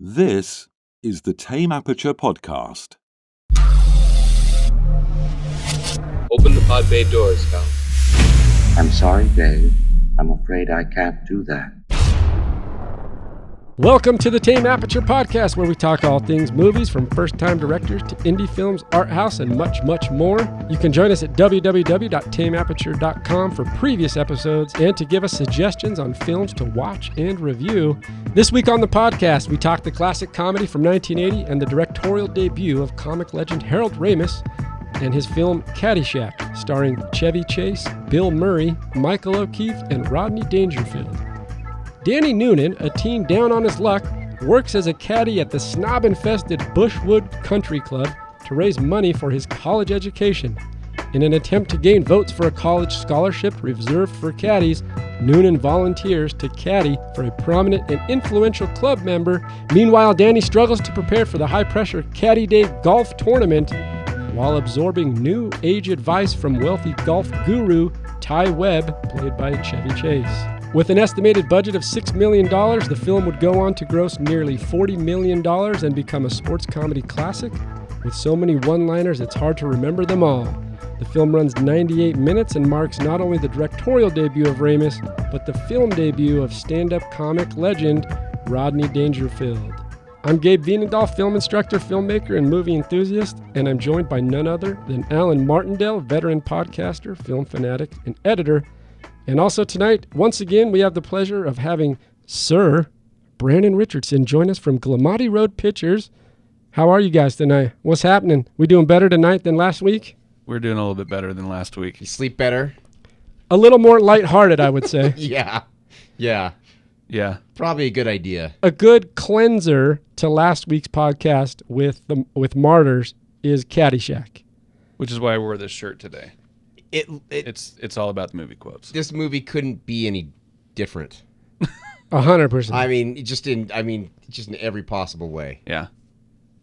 This is the Tame Aperture podcast. Open the pod bay doors, Cal. I'm sorry, Dave. I'm afraid I can't do that. Welcome to the Tame Aperture podcast, where we talk all things movies, from first-time directors to indie films, art house, and much, much more. You can join us at www.tameaperture.com for previous episodes and to give us suggestions on films to watch and review. This week on the podcast, we talk the classic comedy from 1980 and the directorial debut of comic legend Harold Ramis and his film Caddyshack, starring Chevy Chase, Bill Murray, Michael O'Keefe, and Rodney Dangerfield. Danny Noonan, a teen down on his luck, works as a caddy at the snob-infested Bushwood Country Club to raise money for his college education. In an attempt to gain votes for a college scholarship reserved for caddies, Noonan volunteers to caddy for a prominent and influential club member. Meanwhile, Danny struggles to prepare for the high-pressure Caddy Day golf tournament while absorbing new age advice from wealthy golf guru Ty Webb, played by Chevy Chase. With an estimated budget of $6 million, the film would go on to gross nearly $40 million and become a sports comedy classic. With so many one-liners, it's hard to remember them all. The film runs 98 minutes and marks not only the directorial debut of Ramis, but the film debut of stand-up comic legend Rodney Dangerfield. I'm Gabe Vienendahl, film instructor, filmmaker, and movie enthusiast, and I'm joined by none other than Alan Martindale, veteran podcaster, film fanatic, and editor. And also tonight, once again, we have the pleasure of having Sir Brandon Richardson join us from Glamati Road Pictures. How are you guys tonight? What's happening? We doing better tonight than last week? We're doing a little bit better than last week. You sleep better? A little more lighthearted, I would say. Yeah. Probably a good idea. A good cleanser to last week's podcast with Martyrs is Caddyshack. Which is why I wore this shirt today. It's all about the movie quotes. This movie couldn't be any different. 100%. I mean, just in every possible way. Yeah.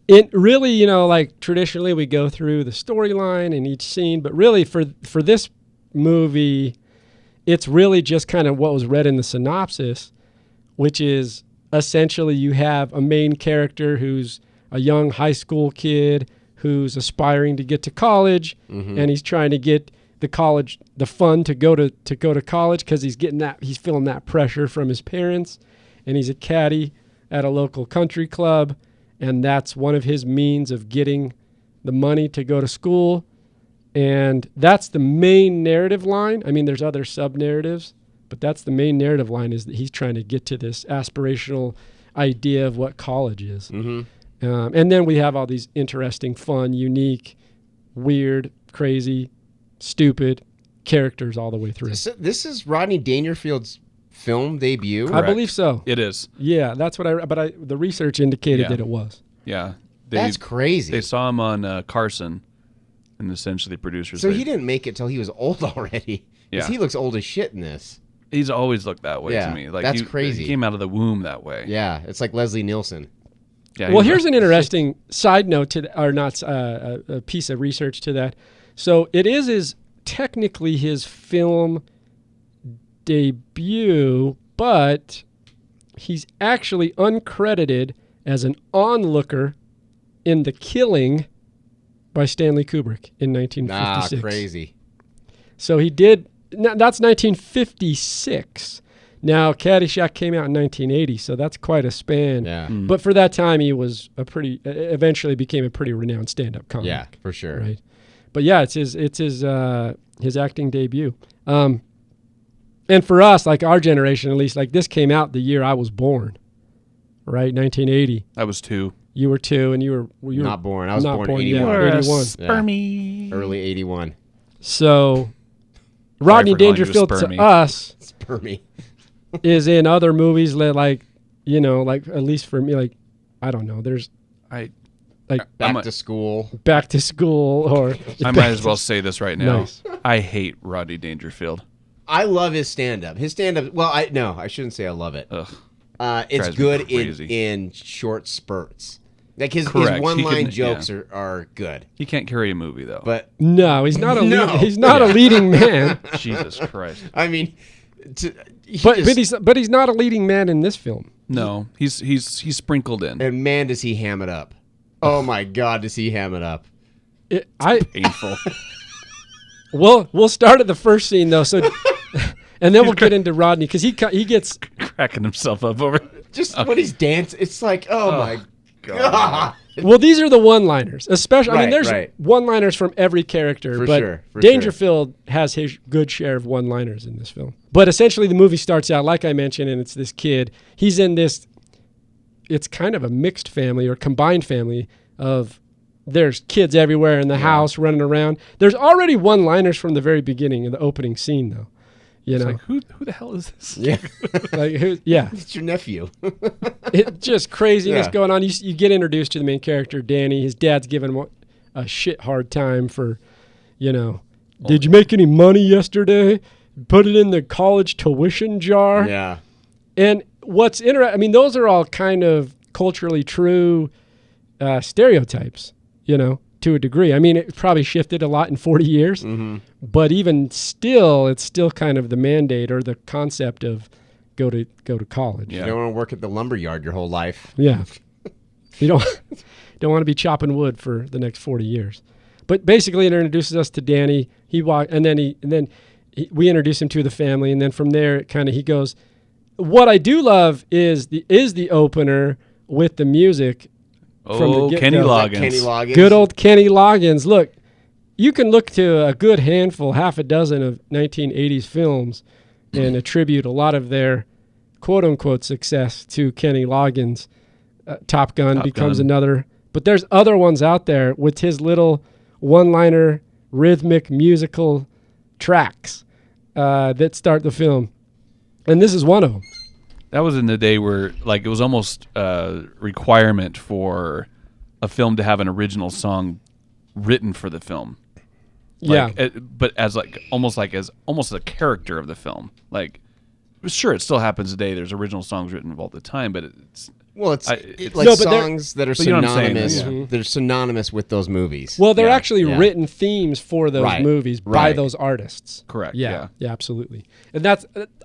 It really, like traditionally we go through the storyline in each scene, but really for this movie, it's really just kind of what was read in the synopsis, which is essentially you have a main character who's a young high school kid who's aspiring to get to college, and he's trying to get the fund to go to college because he's feeling that pressure from his parents, and he's a caddy at a local country club, and that's one of his means of getting the money to go to school. And that's the main narrative line. I mean, there's other sub-narratives, but that's the main narrative line, is that he's trying to get to this aspirational idea of what college is. And then we have all these interesting, fun, unique, weird, crazy, stupid characters all the way through. This is Rodney Dangerfield's film debut? Correct. I believe so. It is. Yeah, that's what the research indicated that it was. Yeah. That's crazy. They saw him on Carson, and essentially producers. So he didn't make it till he was old already. Because he looks old as shit in this. He's always looked that way to me. Like that's crazy. He came out of the womb that way. Yeah, it's like Leslie Nielsen. Yeah. Well, here's an interesting side note a piece of research to that. So it is technically his film debut, but he's actually uncredited as an onlooker in The Killing by Stanley Kubrick in 1956. Crazy. So he did. That's 1956. Now, Caddyshack came out in 1980, so that's quite a span. Yeah. But for that time, he was eventually became a pretty renowned stand-up comic. Yeah, for sure. Right. But yeah, it's his acting debut. And for us, like our generation, at least, like this came out the year I was born, right? 1980. I was 2. You were 2, and you were not born. I was born in 81. Yeah, 81. Spermy. Yeah. Early 81. So Rodney Dangerfield to us is in other movies that, like at least for me, like, I don't know. There's Back to School, or I might as well say this right now. Nice. I hate Rodney Dangerfield. I love his stand-up. Well, I shouldn't say I love it. Ugh. It's good in short spurts. Like his one-line jokes are good. He can't carry a movie though. But no, he's not a leading man. Jesus Christ. I mean, but he's not a leading man in this film. No, he's sprinkled in. And man, does he ham it up. Oh my God, does he ham it up. Painful. We'll start at the first scene, though, so... And then we'll get into Rodney, because he gets... Cracking himself up over... Just when he's dancing, it's like, oh my God. Well, these are the one-liners, especially. Right, I mean, there's one-liners from every character, For but sure. Dangerfield has his good share of one-liners in this film. But essentially, the movie starts out, like I mentioned, and it's this kid. He's in this... It's kind of a mixed family or combined family of... There's kids everywhere in the house running around. There's already one-liners from the very beginning of the opening scene, though. You know, like, who the hell is this? Yeah. It's your nephew. It's just craziness going on. You get introduced to the main character, Danny. His dad's giving him a shit hard time for, did you make any money yesterday? Put it in the college tuition jar. Yeah. And what's interesting, I mean, those are all kind of culturally true stereotypes, to a degree. I mean, it probably shifted a lot in 40 years, but even still, it's still kind of the mandate or the concept of go to college. Yeah. You don't want to work at the lumber yard your whole life. Yeah. You don't want to be chopping wood for the next 40 years. But basically, it introduces us to Danny. And then we introduce him to the family, and then from there, it kind of he goes. What I do love is the opener with the music. Kenny Loggins. Good old Kenny Loggins. Look, you can look to a good handful, half a dozen of 1980s films and attribute a lot of their quote-unquote success to Kenny Loggins. Top Gun becomes another. But there's other ones out there with his little one-liner rhythmic musical tracks that start the film. And this is one of them. That was in the day where, it was almost a requirement for a film to have an original song written for the film. But as almost a character of the film. Sure, it still happens today. There's original songs written all the time, but it's songs that are synonymous. They're synonymous with those movies. Well, they're actually written themes for those movies by those artists. Correct. Yeah, absolutely. And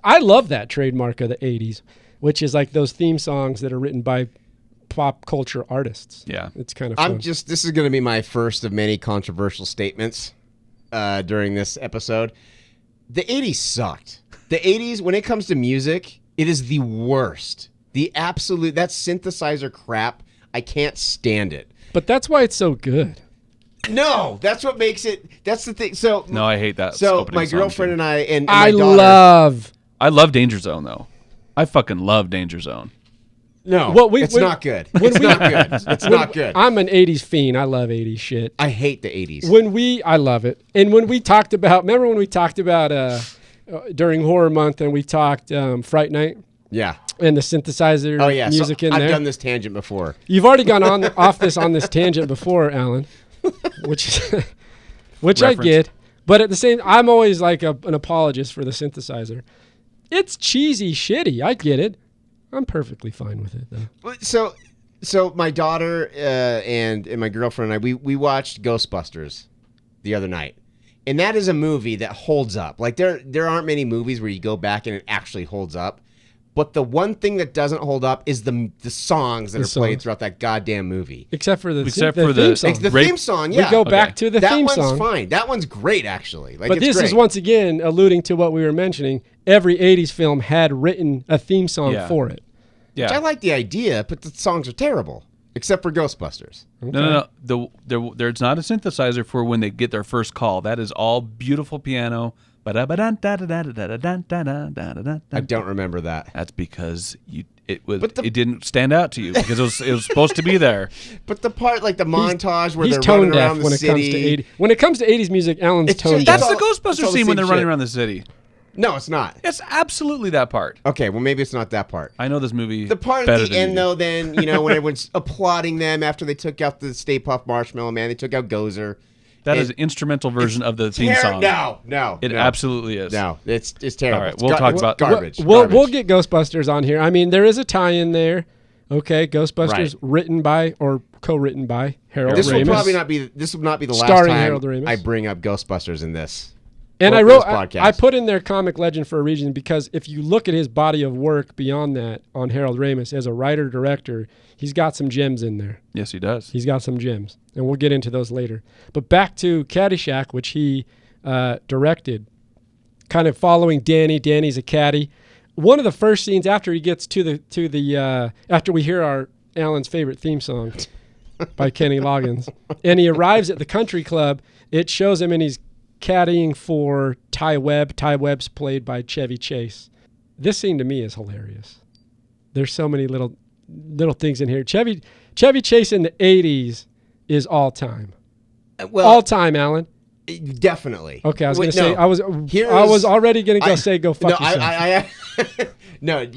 I love that trademark of the 80s, which is like those theme songs that are written by pop culture artists. Yeah. It's kind of fun. This is going to be my first of many controversial statements during this episode. The 80s sucked. The 80s, when it comes to music, it is the worst. The absolute, that synthesizer crap, I can't stand it. But that's why it's so good. No, that's what makes it, that's the thing. So no, I hate that. So my girlfriend and I, and my daughter. I love Danger Zone, though. I fucking love Danger Zone. No, it's not good. It's not good. It's not good. I'm an 80s fiend. I love 80s shit. I hate the 80s. I love it. And when we talked about, remember when we talked about during Horror Month and we talked Fright Night? Yeah. And the synthesizer music in there. I've done this tangent before. You've already gone on this tangent before, Alan, which I get. But at the same, I'm always like an apologist for the synthesizer. It's cheesy, shitty. I get it. I'm perfectly fine with it, though. So my daughter and my girlfriend and I, we watched Ghostbusters the other night. And that is a movie that holds up. Like, there aren't many movies where you go back and it actually holds up. But the one thing that doesn't hold up is the songs that are played throughout that goddamn movie. Except for the theme song. The theme song, yeah. We go back to the theme song. That one's fine. That one's great, actually. But this is once again alluding to what we were mentioning. Every 80s film had written a theme song for it. Yeah. Which I like the idea, but the songs are terrible. Except for Ghostbusters. Okay. No. There's not a synthesizer for when they get their first call. That is all beautiful piano. I don't remember that. That's because it didn't stand out to you because it was supposed to be there. But the part like the montage where they're running around the city. When it comes to 80s music, Alan's tone deaf. That's the Ghostbusters scene when they're running around the city. No, it's not. It's absolutely that part. Okay, well maybe it's not that part. I know this movie. The part at the end though, then when everyone's applauding them after they took out the Stay Puft Marshmallow Man, they took out Gozer. That is an instrumental version of the theme song. No. It absolutely is. No, it's terrible. All right, we'll talk about garbage. We'll get Ghostbusters on here. I mean, there is a tie-in there. Okay, Ghostbusters written by or co-written by Harold Ramis. This will not be the last Starring time Harold Ramis. I bring up Ghostbusters in this. And for I wrote, this podcast. I put in there comic legend for a reason, because if you look at his body of work beyond that on Harold Ramis as a writer director, he's got some gems in there. Yes, he does. He's got some gems, and we'll get into those later. But back to Caddyshack, which he directed, kind of following Danny. Danny's a caddy. One of the first scenes after he gets to the after we hear Alan's favorite theme song by Kenny Loggins, and he arrives at the country club, it shows him and he's caddying for Ty Webb. Ty Webb's played by Chevy Chase. This scene to me is hilarious. There's so many little things in here. Chevy Chase in the 80s is all time. Well, All time, Alan. definitely. Okay, I was going to Wait, say, no. I was already going to say go fuck yourself. I no,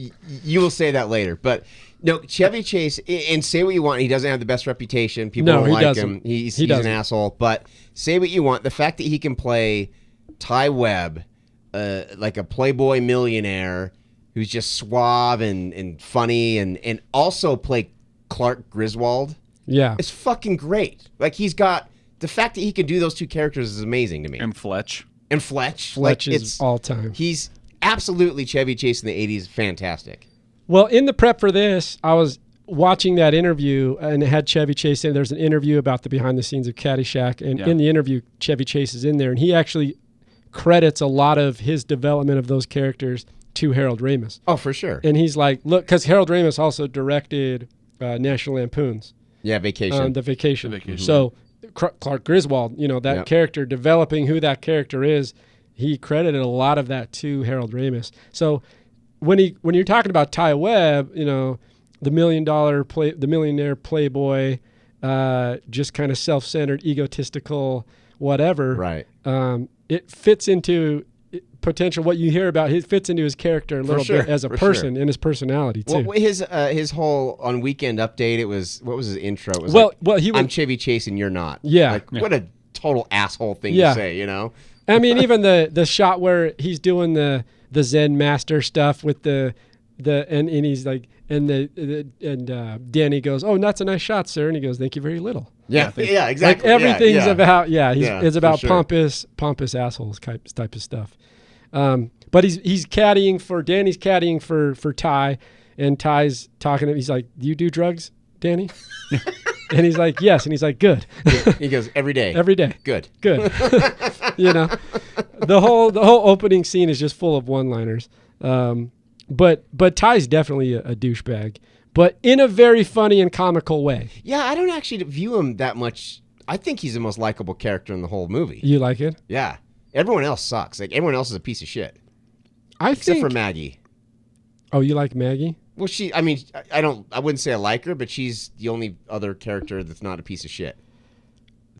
you will say that later. But no, Chevy Chase, and say what you want, he doesn't have the best reputation. People don't like him. He's an asshole. But say what you want, the fact that he can play Ty Webb, like a playboy millionaire who's just suave and funny, and also play Clark Griswold, it's fucking great. Like, he's got, the fact that he can do those two characters is amazing to me. And Fletch. Fletch is all time. He's absolutely Chevy Chase in the 80s, fantastic. Well, in the prep for this, I was watching that interview, and it had Chevy Chase in. There's an interview about the behind the scenes of Caddyshack, and in the interview, Chevy Chase is in there, and he actually credits a lot of his development of those characters to Harold Ramis. Oh, for sure. And he's like, look, because Harold Ramis also directed National Lampoon's. Yeah, Vacation. The Vacation. So Clark Griswold, that character, developing who that character is, he credited a lot of that to Harold Ramis. So when you're talking about Ty Webb, the millionaire playboy, just kind of self-centered, egotistical, whatever. Right. It fits into potential. What you hear about, it fits into his character a little bit as a person and his personality too. Well, his whole on Weekend Update, it was, what was his intro? It was I'm Chevy Chase and you're not. Yeah. What a total asshole thing to say, I mean, even the shot where he's doing the Zen master stuff with and he's like, and Danny goes, "Oh, that's a nice shot, sir," and he goes, "Thank you very little." Yeah, exactly. Like everything's about it's about sure. pompous assholes type of stuff. But he's caddying for Danny's caddying for Ty, and Ty's talking to him. He's like, "Do you do drugs, Danny?" And he's like, "Yes," and he's like, "Good." He goes, "Every day." Every day. Good. The whole opening scene is just full of one-liners. But Ty's definitely a douchebag, but in a very funny and comical way. Yeah, I don't actually view him that much. I think he's the most likable character in the whole movie. You like it? Yeah. Everyone else sucks. Like, everyone else is a piece of shit. Except for Maggie. Oh, you like Maggie? Well, I wouldn't say I like her, but she's the only other character that's not a piece of shit.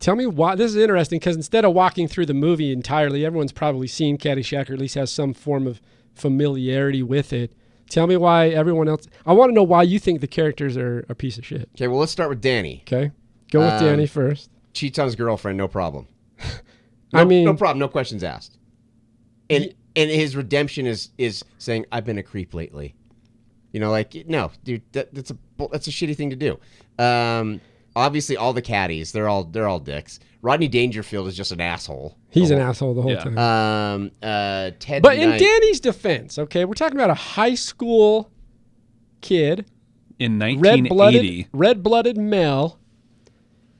Tell me why. This is interesting, because instead of walking through the movie entirely, everyone's probably seen Caddyshack, or at least has some form of familiarity with it. Tell me why everyone else. I want to know why you think the characters are a piece of shit. Okay, well, let's start with Danny. Okay, go with Danny first. Cheats on his girlfriend, no problem. No problem, no questions asked. And his redemption is saying, "I've been a creep lately." No, dude, that's a shitty thing to do. Obviously, all the caddies, they're all dicks. Rodney Dangerfield is just an asshole. He's an asshole the whole time. Ted but Knight, in Danny's defense, okay, we're talking about a high school kid in 1980, red-blooded male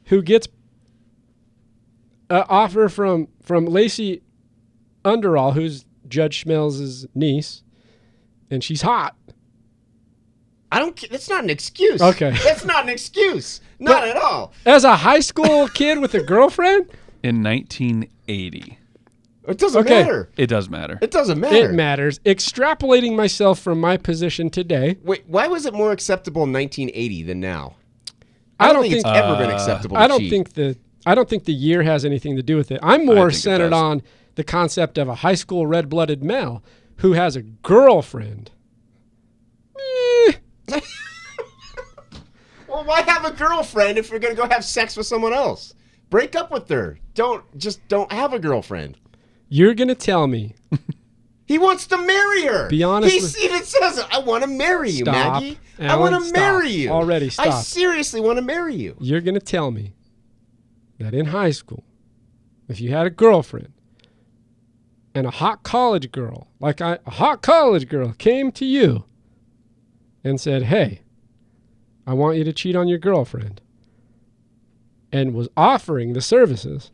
who gets an offer from Lacey Underall, who's Judge Schmelz's niece, and she's hot. That's not an excuse. Okay. That's not an excuse. Not at all. As a high school kid with a girlfriend? In 1980. It doesn't matter. It does matter. It doesn't matter. It matters. Extrapolating myself from my position today. Wait, why was it more acceptable in 1980 than now? I don't think it's ever been acceptable to cheat. I don't think the year has anything to do with it. I'm more centered on the concept of a high school red-blooded male who has a girlfriend. Well, why have a girlfriend if you're going to go have sex with someone else? Break up with her. Don't have a girlfriend. You're going to tell me. He wants to marry her. Be honest. He even says, "I want to marry you, Maggie. Alan, I want to marry you." Already, stop. I seriously want to marry you. You're going to tell me that in high school, if you had a girlfriend, and a hot college girl, a hot college girl came to you and said, hey, I want you to cheat on your girlfriend, and was offering the services,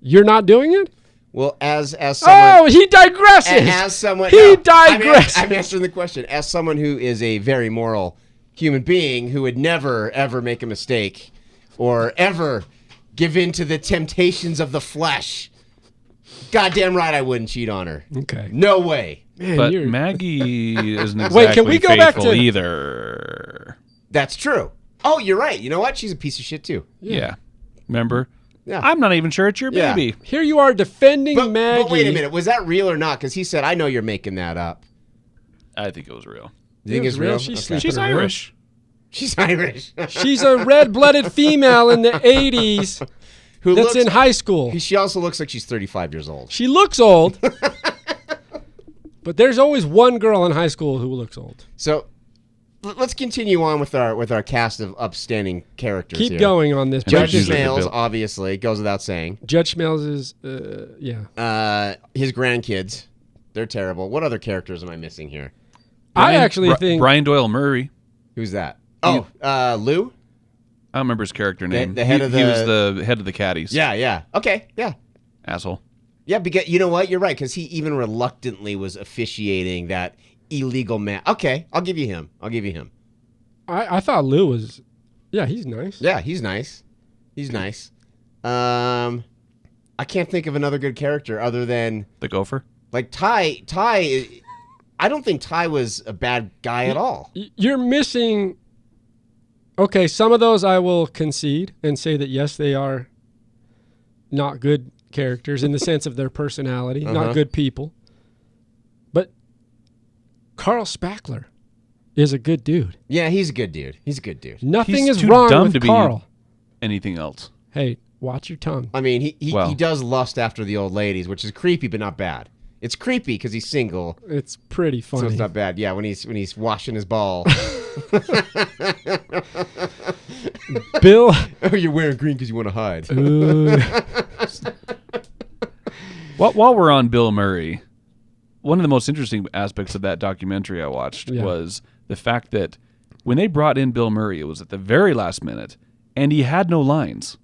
you're not doing it? Well, as someone... Oh, he digresses! As someone... He digresses! I'm answering the question. As someone who is a very moral human being who would never, ever make a mistake or ever give in to the temptations of the flesh, goddamn right I wouldn't cheat on her. Okay. No way. Man, but Maggie isn't exactly Wait, can we go back to either? That's true. Oh, you're right. You know what? She's a piece of shit too. Yeah. Remember? Yeah. I'm not even sure it's your baby. Here you are defending Maggie. But wait a minute. Was that real or not? Because he said, I know you're making that up. I think it was real. You think it's real? She's Irish. She's Irish. She's a red-blooded female in the 80s that's in high school. She also looks like she's 35 years old. She looks old. But there's always one girl in high school who looks old. So let's continue on with our cast of upstanding characters. Keep going on this. Judge Smales, obviously, goes without saying. Judge Smales is, his grandkids, they're terrible. What other characters am I missing here? I actually think Brian Doyle Murray. Who's that? Oh, Lou? I don't remember his character name. The head of the... He was the head of the Caddies. Yeah. Okay, yeah. Asshole. Yeah, because you know what? You're right, because he even reluctantly was officiating that illegal man. Okay, I'll give you him. I thought Lou was... Yeah, he's nice. Yeah, he's nice. I can't think of another good character other than... The Gopher? Like Ty... I don't think Ty was a bad guy at all. You're missing... Okay, some of those I will concede and say that, yes, they are not good characters in the sense of their personality, not good people. But Carl Spackler is a good dude. Yeah, he's a good dude. Nothing He's is too wrong dumb with to be Carl. anything else. Hey, watch your tongue. I mean, he does lust after the old ladies, which is creepy but not bad. It's creepy because he's single. It's pretty funny. So it's not bad. Yeah, when he's washing his ball. Bill. Oh, you're wearing green because you want to hide. While we're on Bill Murray, one of the most interesting aspects of that documentary I watched was the fact that when they brought in Bill Murray, it was at the very last minute, and he had no lines.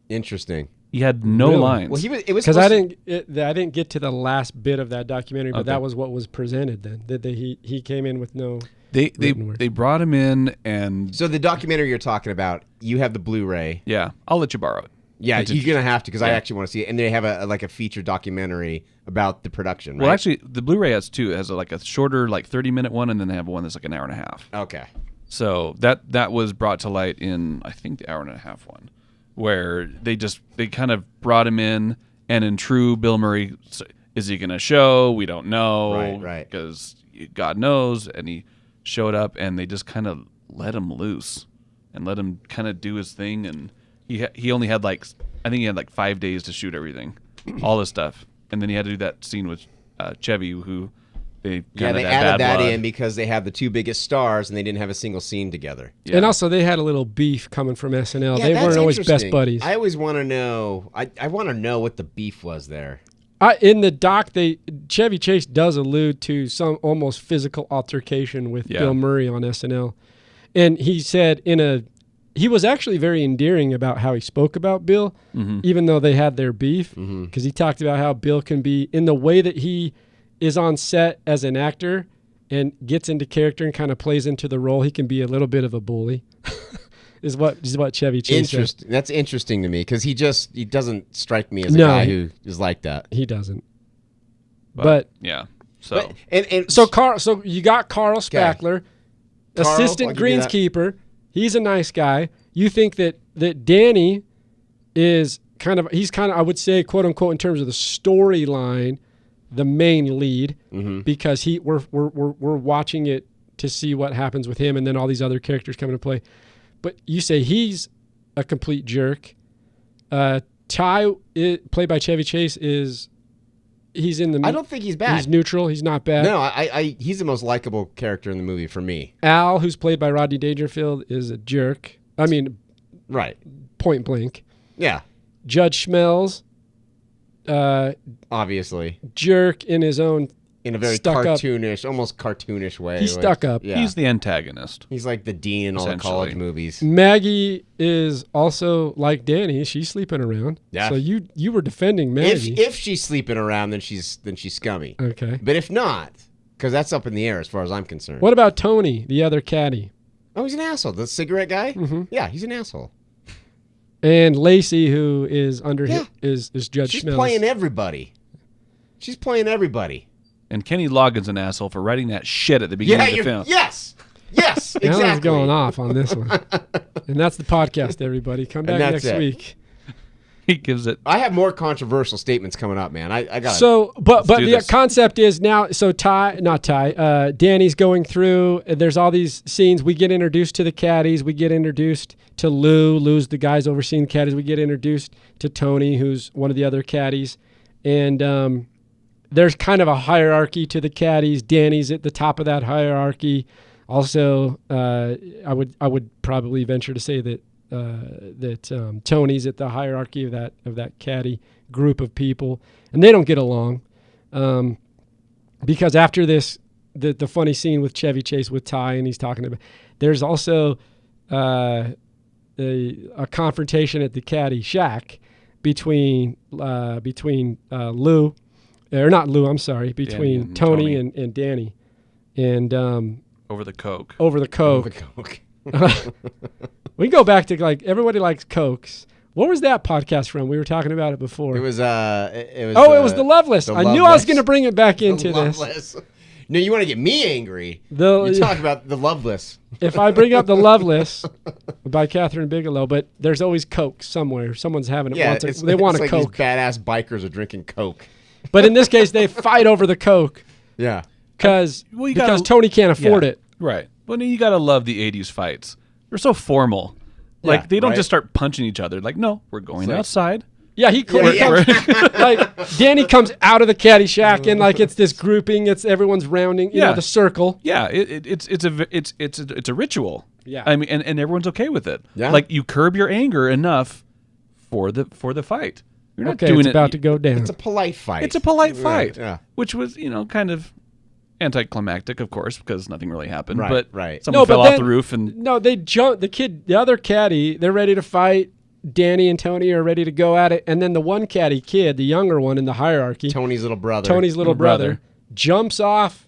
Interesting. He had no lines. Well, it was because I didn't get to the last bit of that documentary, but Okay. that was what was presented then. That he came in with no. They brought him in, and So the documentary you're talking about, you have the Blu-ray. yeah, I'll let you borrow it. Yeah, It's you're gonna have to because I Yeah. actually want to see it. And they have a feature documentary about the production. Right? Well, actually, the Blu-ray has two. It has a shorter, 30-minute one, and then they have one that's like an hour and a half. Okay. So that was brought to light in, I think, the hour and a half one, where they kind of brought him in, and in true Bill Murray, is he going to show? We don't know. Right. Because God knows. And he showed up, and they just kind of let him loose and let him kind of do his thing. And he only had I think he had 5 days to shoot everything, all this stuff. And then he had to do that scene with Chevy, who they added that in because they have the two biggest stars and they didn't have a single scene together. Yeah. And also they had a little beef coming from SNL. Yeah, they that's weren't always best interesting. buddies. I always want to know. I want to know what the beef was there. In the doc, Chevy Chase does allude to some almost physical altercation with Bill Murray on SNL, and he said he was actually very endearing about how he spoke about Bill, even though they had their beef, because he talked about how Bill can be, in the way that he is on set as an actor and gets into character and kind of plays into the role, he can be a little bit of a bully. is what Chevy Chase said. That's interesting to me because he doesn't strike me as a guy who is like that. He doesn't. But yeah. So So you got Carl Spackler, assistant greenskeeper. He's a nice guy. You think that Danny is he's I would say, quote unquote, in terms of the storyline, the main lead, because we're watching it to see what happens with him, and then all these other characters come into play. But you say he's a complete jerk. Ty, played by Chevy Chase, he's in the. I don't think he's bad. He's neutral. He's not bad. No, he's the most likable character in the movie for me. Al, who's played by Rodney Dangerfield, is a jerk. I mean, right, point blank. Yeah. Judge Schmelz, obviously jerk in his own in a very cartoonish, almost cartoonish way. He's stuck up. Yeah. He's the antagonist. He's like the dean in all the college movies. Maggie is also like Danny. She's sleeping around. Yeah. So you were defending Maggie. If she's sleeping around, then she's scummy. Okay. But if not, because that's up in the air as far as I'm concerned. What about Tony, the other caddy? Oh, he's an asshole. The cigarette guy? Mm-hmm. Yeah, he's an asshole. And Lacey, who is under is Judge She's Schmelz. playing everybody. She's playing everybody. And Kenny Loggins an asshole for writing that shit at the beginning of the film. Yes, exactly. Alan's going off on this one. And that's the podcast, everybody. Come back next week. He gives it. I have more controversial statements coming up, man. I got. So, but the concept is now. So Danny's going through. There's all these scenes. We get introduced to the caddies. We get introduced to Lou. Lou's the guys overseeing the caddies. We get introduced to Tony, who's one of the other caddies, and there's kind of a hierarchy to the caddies. Danny's at the top of that hierarchy. Also, I would probably venture to say that Tony's at the hierarchy of that caddy group of people, and they don't get along because after this, the funny scene with Chevy Chase with Ty, and he's talking about. There's also a confrontation at the Caddyshack between Lou. Or not Lou, I'm sorry, between Tony and Danny. And over the Coke. We go back to like everybody likes Cokes. What was that podcast from? We were talking about it before. It was it was The Love List. I knew I was going to bring it back into this. No, you want to get me angry. You talk about The Love List. If I bring up The Love List by Catherine Bigelow, but there's always Coke somewhere. Someone's having it. Yeah, they want a like Coke. These badass bikers are drinking Coke. But in this case, they fight over the Coke. Yeah. Because Tony can't afford it. Right. Well, you got to love the 80s fights. They're so formal. Like, they don't just start punching each other. Like, no, we're going outside. Yeah, he comes, like Danny comes out of the Caddyshack and like it's this grouping. It's everyone's rounding, you know, the circle. Yeah, it's a ritual. Yeah, I mean, and everyone's okay with it. Yeah, like you curb your anger enough for the fight. You're not doing it's it. about to go down. It's a polite fight. It's a polite fight. Yeah, which was kind of anticlimactic, of course, because nothing really happened. Right, but someone fell off the roof and they jumped. The other caddy, they're ready to fight. Danny and Tony are ready to go at it, and then the one caddy kid, the younger one in the hierarchy, Tony's little brother, jumps off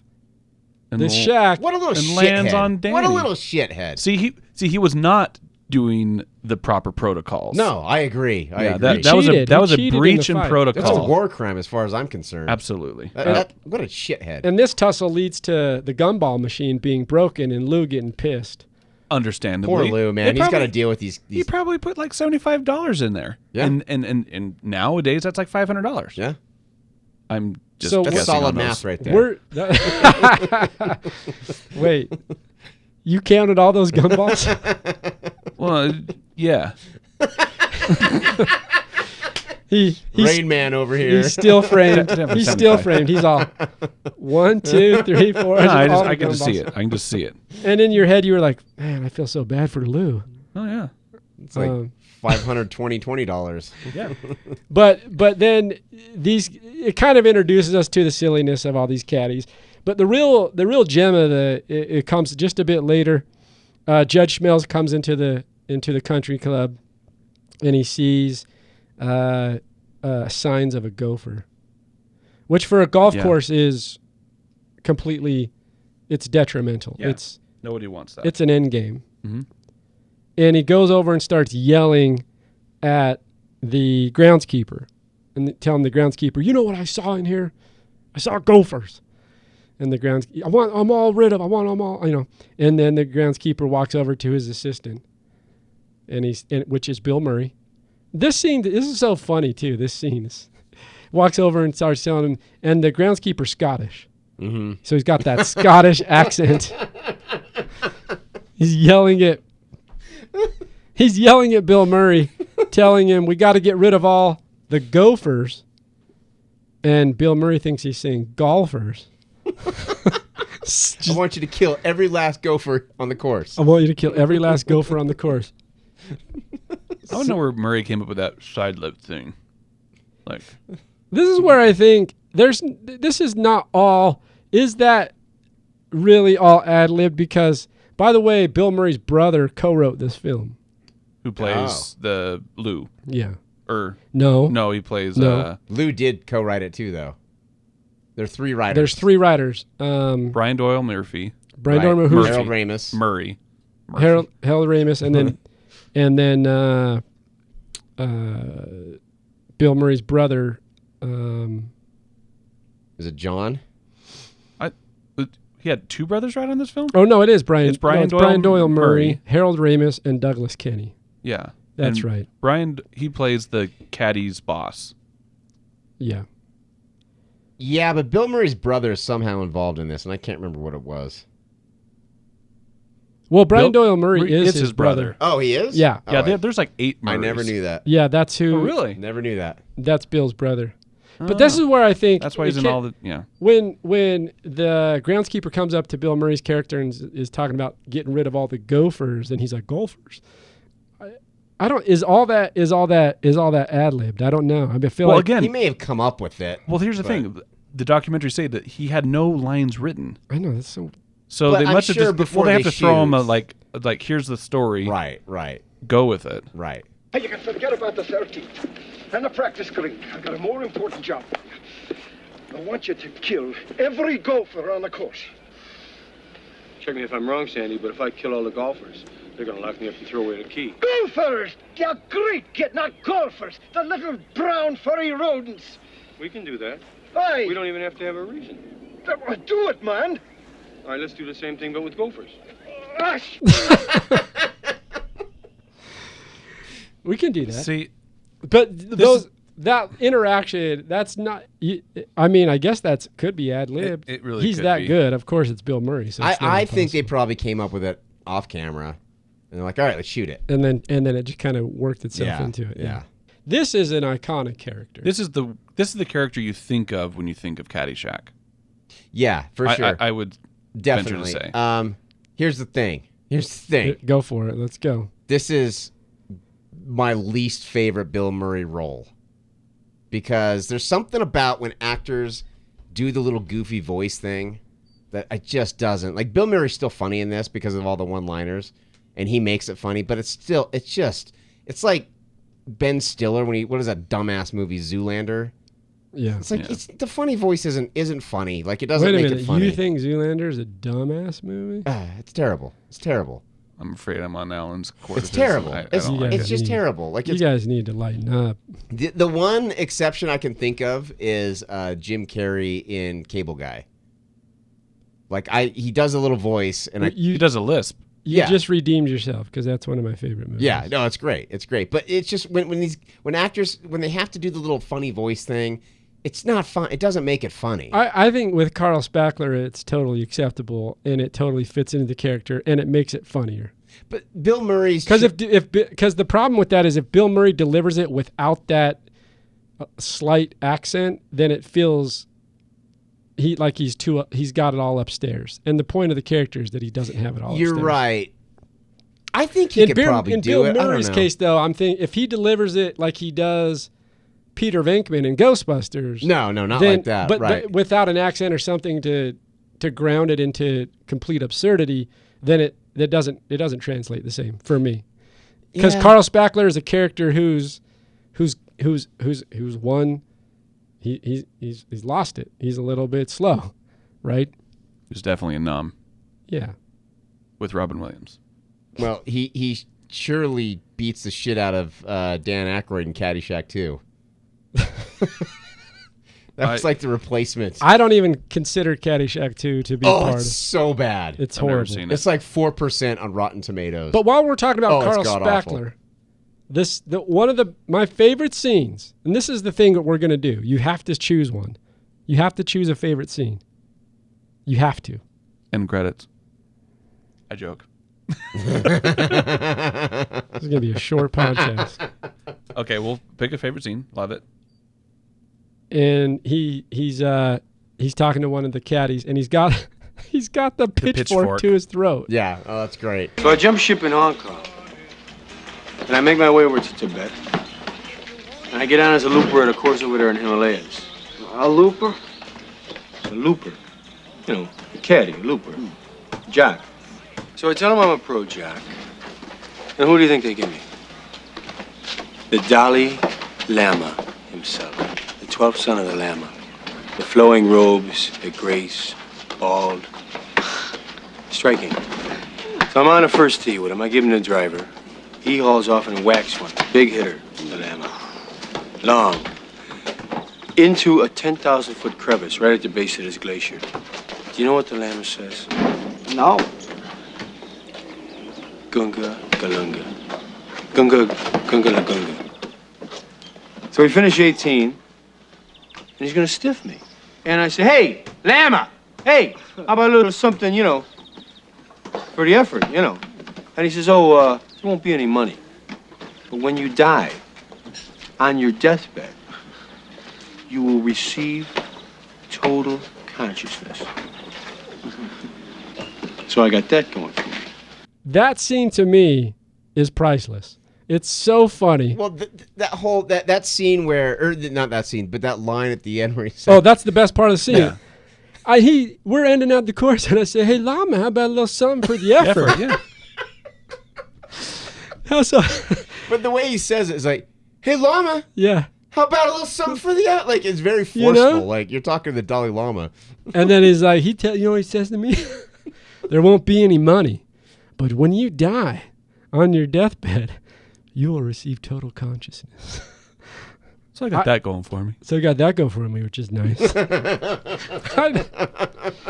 the shack. What a little and shithead. Lands on Danny. What a little shithead. See, he was not doing the proper protocols. No, I agree. I agree. That was a breach in protocol. That's a war crime as far as I'm concerned. Absolutely. What a shithead. And this tussle leads to the gumball machine being broken and Lou getting pissed. Understandably. Poor Lou, man. He's got to deal with these. He probably put like $75 in there. Yeah. And nowadays that's like $500. Yeah. I'm just that's solid math right there. Wait. You counted all those gumballs? Well, yeah. Rain Man over here. He's still framed. He's still framed. He's all 1, 2, 3, 4. No, I can just see it. I can just see it. And in your head, you were like, "Man, I feel so bad for Lou." Oh yeah, it's like $520. Yeah. But then it kind of introduces us to the silliness of all these caddies. But the real gem of it comes just a bit later. Judge Schmelz comes into the country club, and he sees signs of a gopher, which for a golf course is completely, it's detrimental. Yeah. It's nobody wants that. It's an end game. Mm-hmm. And he goes over and starts yelling at the groundskeeper and telling the groundskeeper, "You know what I saw in here? I saw gophers." And the I want them all, And then the groundskeeper walks over to his assistant, which is Bill Murray. This is so funny too. This scene walks over and starts telling him, and the groundskeeper's Scottish, so he's got that Scottish accent. He's yelling at Bill Murray, telling him, "We got to get rid of all the gophers." And Bill Murray thinks he's saying golfers. I want you to kill every last gopher on the course. I want you to kill every last gopher on the course. I don't know where Murray came up with that side lip thing. Like This is where I think this is not all. Is that really all ad-libbed? Because, by the way, Bill Murray's brother co-wrote this film. Who plays the Lou? Yeah. No, he plays. No. Lou did co-write it too, though. There are 3 writers. There's 3 writers. Brian Doyle Murphy. Brian Doyle Murphy. Harold Ramis. Murray. Harold Ramis, and then Bill Murray's brother. Is it John? He had 2 brothers right on this film? Oh no, it is Brian. It's Brian Doyle, Brian Doyle Murray, Murray, Harold Ramis, and Douglas Kenny. Yeah. That's and right. Brian, he plays the caddy's boss. Yeah. Yeah, but Bill Murray's brother is somehow involved in this, and I can't remember what it was. Well, Brian Doyle Murray is his his brother. Oh, he is? Yeah. Oh, Yeah, there's like 8 I Murrays. never knew that. Yeah, that's who. Oh, really? Never knew that. That's Bill's brother. But this is where I think That's why he's in all the... Yeah. When the groundskeeper comes up to Bill Murray's character and is talking about getting rid of all the gophers, and he's like, "Gophers." I don't. Is all that ad-libbed? I don't know. I feel Well, like again... He may have come up with it. Well, here's the thing. The documentaries say that he had no lines written. I know that's so. So But they I'm must have sure just... before Well, they have they to throw him a, shoot- like, here's the story. Right. Go with it. Right. Hey, you can forget about the 13th and the practice green. I've got a more important job. I want you to kill every gopher on the course. Check me if I'm wrong, Sandy, but if I kill all the golfers, they're gonna lock me up and throw away the key. Gophers! You great kid, not golfers. The little brown furry rodents. We can do that. Aye. We don't even have to have a reason. Do it, man. All right, let's do the same thing, but with gophers. Ash. We can do that. See, But that interaction, that's not. I mean, I guess that's could be ad libbed. It really He's could that be. good. Of course, it's Bill Murray. So it's not I think they impossible. probably came up with it off camera. And they're like, all right, let's shoot it. And then it just kind of worked itself Yeah, into it. yeah. This is an iconic character. this is the character you think of when you think of Caddyshack. Yeah, for sure. I would Definitely. venture to say. Here's the thing. Go for it. Let's go. This is my least favorite Bill Murray role. Because there's something about when actors do the little goofy voice thing that it just doesn't. Like, Bill Murray's still funny in this because of all the one-liners, and he makes it funny, but it's like Ben Stiller when what is that dumbass movie, Zoolander? Yeah. It's like, the funny voice isn't funny. Like, it doesn't Wait a make minute. it funny. You think Zoolander is a dumbass movie? It's terrible. It's terrible. I'm afraid I'm on Alan's court. It's of his, terrible. and I It's, don't like it's it. just terrible. Like, You it's, guys need to lighten up. the one exception I can think of is Jim Carrey in Cable Guy. Like, he does a little voice, and He does a lisp. You Yeah. just redeemed yourself because that's one of my favorite movies. yeah, no, it's great. It's great. But it's just when actors they have to do the little funny voice thing, it's not fun. It doesn't make it funny. I think with Carl Spackler, it's totally acceptable and it totally fits into the character and it makes it funnier. But Bill Murray's Because because the problem with that is if Bill Murray delivers it without that slight accent, then it feels he's got it all upstairs. And the point of the character is that he doesn't have it all. You're upstairs. right. I think he could probably do Bill it. I don't Murray's know. case, though, I'm thinking if he delivers it like he does Peter Venkman in Ghostbusters. No, not then, like that. But, right. but without an accent or something to ground it into complete absurdity, then it doesn't translate the same for me. Because Yeah. Carl Spackler is a character who's one. He's lost it. He's a little bit slow, right? He was definitely a numb Yeah. with Robin Williams. Well, he surely beats the shit out of Dan Aykroyd in Caddyshack too. That was like the replacement. I don't even consider Caddyshack 2 to be part it's of. so bad. It's I've never horrible. seen it. It's like 4% on Rotten Tomatoes. But while we're talking about it's Carl god-awful. Spackler, one of my favorite scenes, and this is the thing that we're going to do. You have to choose one. You have to choose a favorite scene. You have to. End credits. I joke. This is going to be a short podcast. Okay, we'll pick a favorite scene. Love it. And he's talking to one of the caddies, and he's got the pitchfork to his throat. Yeah, that's great. So I jump ship in Hong Kong, and I make my way over to Tibet. And I I get on as a looper at a course over there in Himalayas. A looper? A looper. You know, a caddy, a looper. Jack. So I tell him I'm a pro Jack. And who do you think they give me? The Dalai Lama himself. The 12th son of the Lama. The flowing robes, the grace, bald. Striking. So I'm on a first tee with him. I give him the driver. He hauls off and whacks one. Big hitter, the Lama. Long. Into a 10,000-foot crevice right at the base of this glacier. Do you know what the Lama says? No. Gunga Galunga. Gunga Gunga La Gunga. So we finish 18, and he's gonna stiff me. And I say, hey, Lama, hey, how about a little something, you know, for the effort, you know. And he says, there won't be any money. But when you die, on your deathbed, you will receive total consciousness. So I got that going for me. That scene to me is priceless. It's so funny. Well, that whole that scene where, or not that scene, but that line at the end where he said, Oh, that's the best part of the scene. Yeah. We're ending out the course, and I say, "Hey, Lama, how about a little something for the effort?" Yeah. How so? But the way he says it is like, "Hey, Lama, Yeah. how about a little something for the out?" Like it's very forceful. You know? Like you're talking to the Dalai Lama. And then he's like, you know what he says to me? There won't be any money, but when you die on your deathbed, you will receive total consciousness. So I got that going for me. So I got that go for me, which is nice.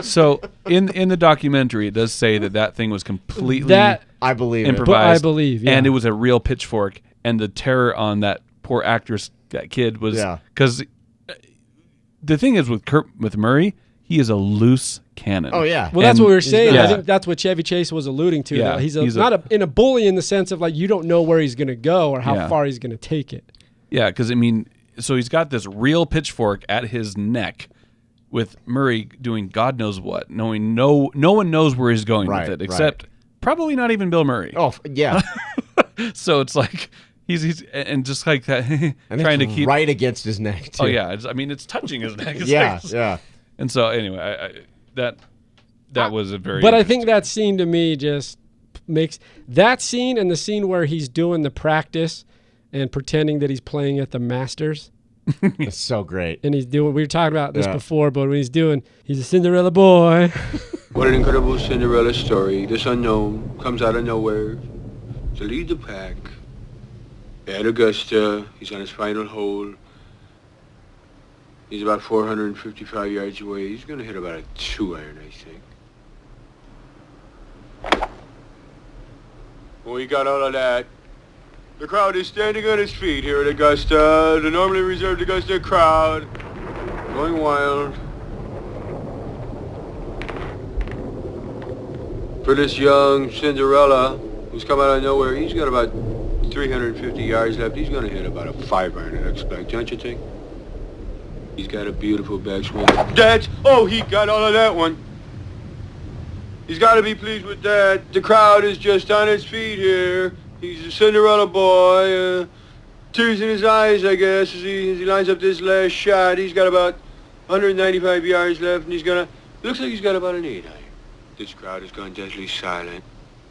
So in the documentary, it does say that thing was completely I believe improvised. I believe, yeah. And it was a real pitchfork. And the terror on that poor actress, that kid, was because the thing is with Murray, he is a loose cannon. Oh yeah. Well, that's what we were saying. Yeah. I think that's what Chevy Chase was alluding to. Yeah, He's he's not in a bully in the sense of like you don't know where he's going to go or how Yeah. far he's going to take it. Yeah, because I mean, so he's got this real pitchfork at his neck, with Murray doing God knows what, knowing no one knows where he's going Right, with it, except probably not even Bill Murray. Oh yeah. So it's like he's and just like that, And trying to it's keep right against his neck too. Oh yeah, it's touching his neck. It's Yeah, like- yeah. And so anyway, that was a very. But I think that scene to me just makes that scene and the scene where he's doing the practice and pretending that he's playing at the Masters. It's so great. And we were talking about this Yeah. before, but when he's a Cinderella boy. What an incredible Cinderella story. This unknown comes out of nowhere to lead the pack. At Augusta, he's on his final hole. He's about 455 yards away. He's going to hit about a 2-iron, I think. When we got all of that, the crowd is standing on its feet here at Augusta. The normally reserved Augusta crowd going wild. For this young Cinderella who's come out of nowhere, he's got about 350 yards left. He's going to hit about a 5-iron, I expect, don't you think? He's got a beautiful backswing. He got all of that one. He's got to be pleased with that. The crowd is just on its feet here. He's a Cinderella boy. Tears in his eyes, I guess, as he lines up this last shot. He's got about 195 yards left, and looks like he's got about an 8-iron. This crowd has gone deathly silent.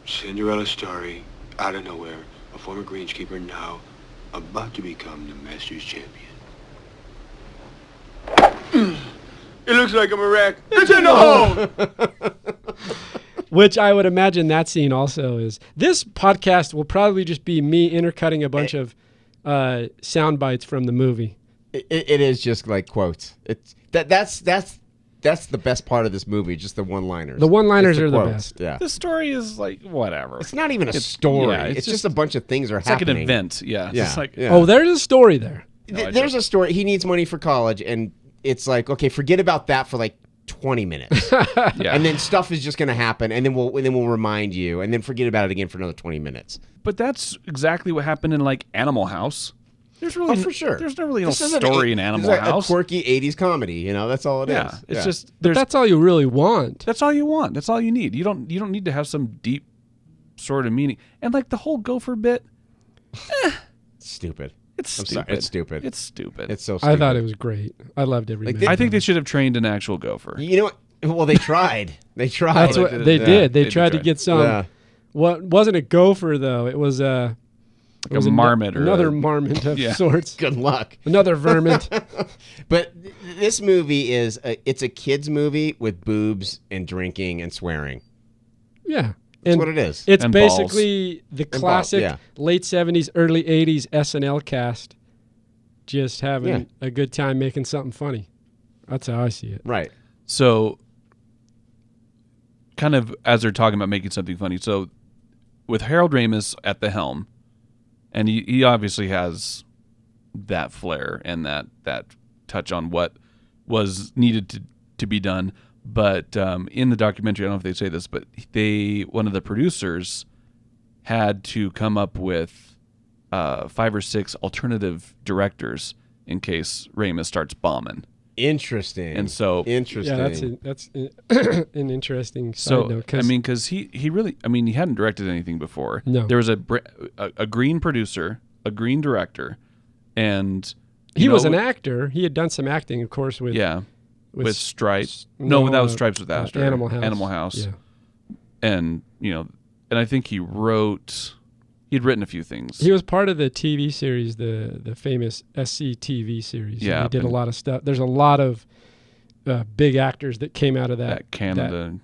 Cinderella story, out of nowhere. A former greenskeeper now about to become the Masters champion. It looks like I'm a wreck. It's in the hole! Which I would imagine that scene also is. This podcast will probably just be me intercutting a bunch of sound bites from the movie. It is just like quotes. It's that's the best part of this movie, just the one-liners. The one-liners are the quotes. best. Yeah. the story is like whatever. It's not even a story. yeah, it's just a bunch of things are It's like happening. an event. Yeah. It's Yeah. just like, yeah. Oh, there's a story there. There's a story. He needs money for college, and it's like, okay, forget about that for like 20 minutes. yeah. And then stuff is just going to happen, and then we'll remind you, and then forget about it again for another 20 minutes. But that's exactly what happened in like Animal House. There's really For sure. There's not really no This is story in Animal this is House. a quirky 80s comedy, you know, that's all it is. Yeah, it's just But that's all you really want. that's all you want. That's all you need. You don't need to have some deep sort of meaning. And like the whole gopher bit, stupid. It's I'm stupid. sorry, it's stupid. It's stupid. It's so stupid. I thought it was great. I loved every minute. I think they should have trained an actual gopher. You know what? Well, they tried. They tried. That's what they did. They tried to get some. Yeah. What wasn't a gopher though? It was a marmot or another marmot of sorts. Good luck. Another vermint. But this movie is it's a kids movie with boobs and drinking and swearing. Yeah. That's what it is. It's And basically the balls, classic yeah. late 70s, early 80s SNL cast just having a good time making something funny. That's how I see it. Right. So, kind of as they're talking about making something funny, so with Harold Ramis at the helm, and he obviously has that flair and that touch on what was needed to be done. But in the documentary, I don't know if they say this, but one of the producers had to come up with 5 or 6 alternative directors in case Ramis starts bombing. Interesting. And so, interesting. Yeah, that's an interesting side note. Because he really, he hadn't directed anything before. No. There was a green producer, a green director, and he was an actor. He had done some acting, of course, with with Stripes. No, that was Stripes with Astor. Animal House. Animal House. Yeah. And and I think he'd written a few things. He was part of the TV series, the famous SCTV series. Yeah, he did a lot of stuff. There's a lot of big actors that came out of that Canada,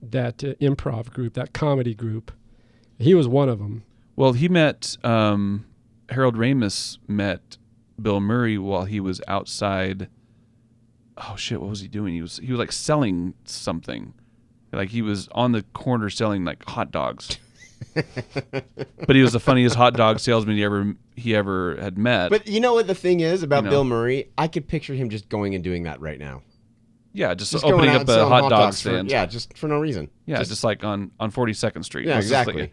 that improv group, that comedy group. He was one of them. Well, he met Harold Ramis met Bill Murray while he was outside. Oh shit! What was he doing? He was like selling something, like he was on the corner selling like hot dogs. But he was the funniest hot dog salesman he ever had met. But you know what the thing is about Bill Murray? I could picture him just going and doing that right now. Yeah, just opening up a hot dog stand. Just for no reason. Yeah, just like on 42nd Street. Yeah, exactly.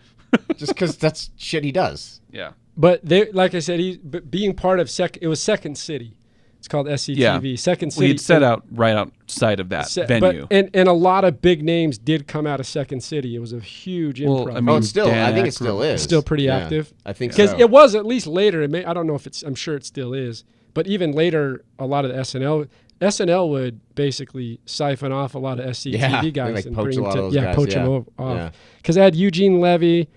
Just because that's shit he does. Yeah. But like I said, being part of it was Second City. It's called SCTV. Yeah. Second City. Well, he'd set out right outside of that venue. But, and a lot of big names did come out of Second City. It was a huge improv. It's still. I think it still is. Still pretty active. I think so. Because it was at least later. I don't know if it's. I'm sure it still is. But even later, a lot of the SNL would basically siphon off a lot of SCTV guys and poach bring a lot of those guys. poach them off. Because it had Eugene Levy,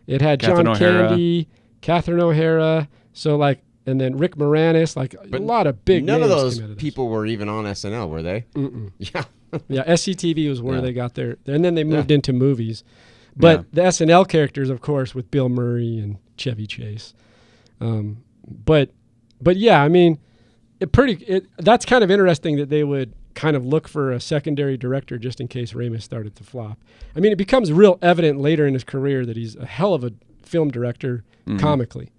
it had John Candy, Catherine O'Hara. So and then Rick Moranis, a lot of big names. None of those came out of people were even on SNL, were they? Mm-mm. Yeah. Yeah, SCTV was where they got there. And then they moved into movies. But the SNL characters, of course, with Bill Murray and Chevy Chase. But yeah, that's kind of interesting that they would kind of look for a secondary director just in case Ramis started to flop. It becomes real evident later in his career that he's a hell of a film director comically.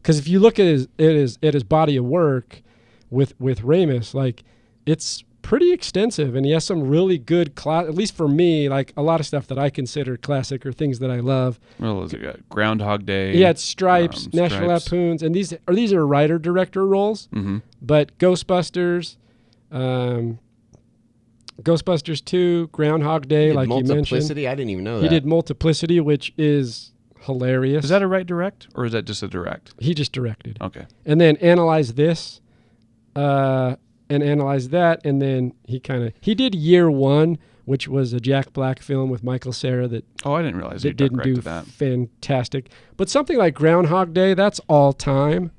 Because if you look at his body of work with Ramis, it's pretty extensive, and he has some really good at least for me, a lot of stuff that I consider classic or things that I love. Well, it's Groundhog Day. Yeah, it's Stripes, National Lampoons, and these are writer director roles. Mm-hmm. But Ghostbusters, Ghostbusters 2, Groundhog Day, like you mentioned. Multiplicity, I didn't even know that. He did Multiplicity, which is hilarious. Is that a write direct, or is that just a direct? He just directed. Okay. And then Analyze This, and Analyze That, and then he did Year One, which was a Jack Black film with Michael Cera that I didn't realize he didn't do that. Fantastic. But something like Groundhog Day, that's all time.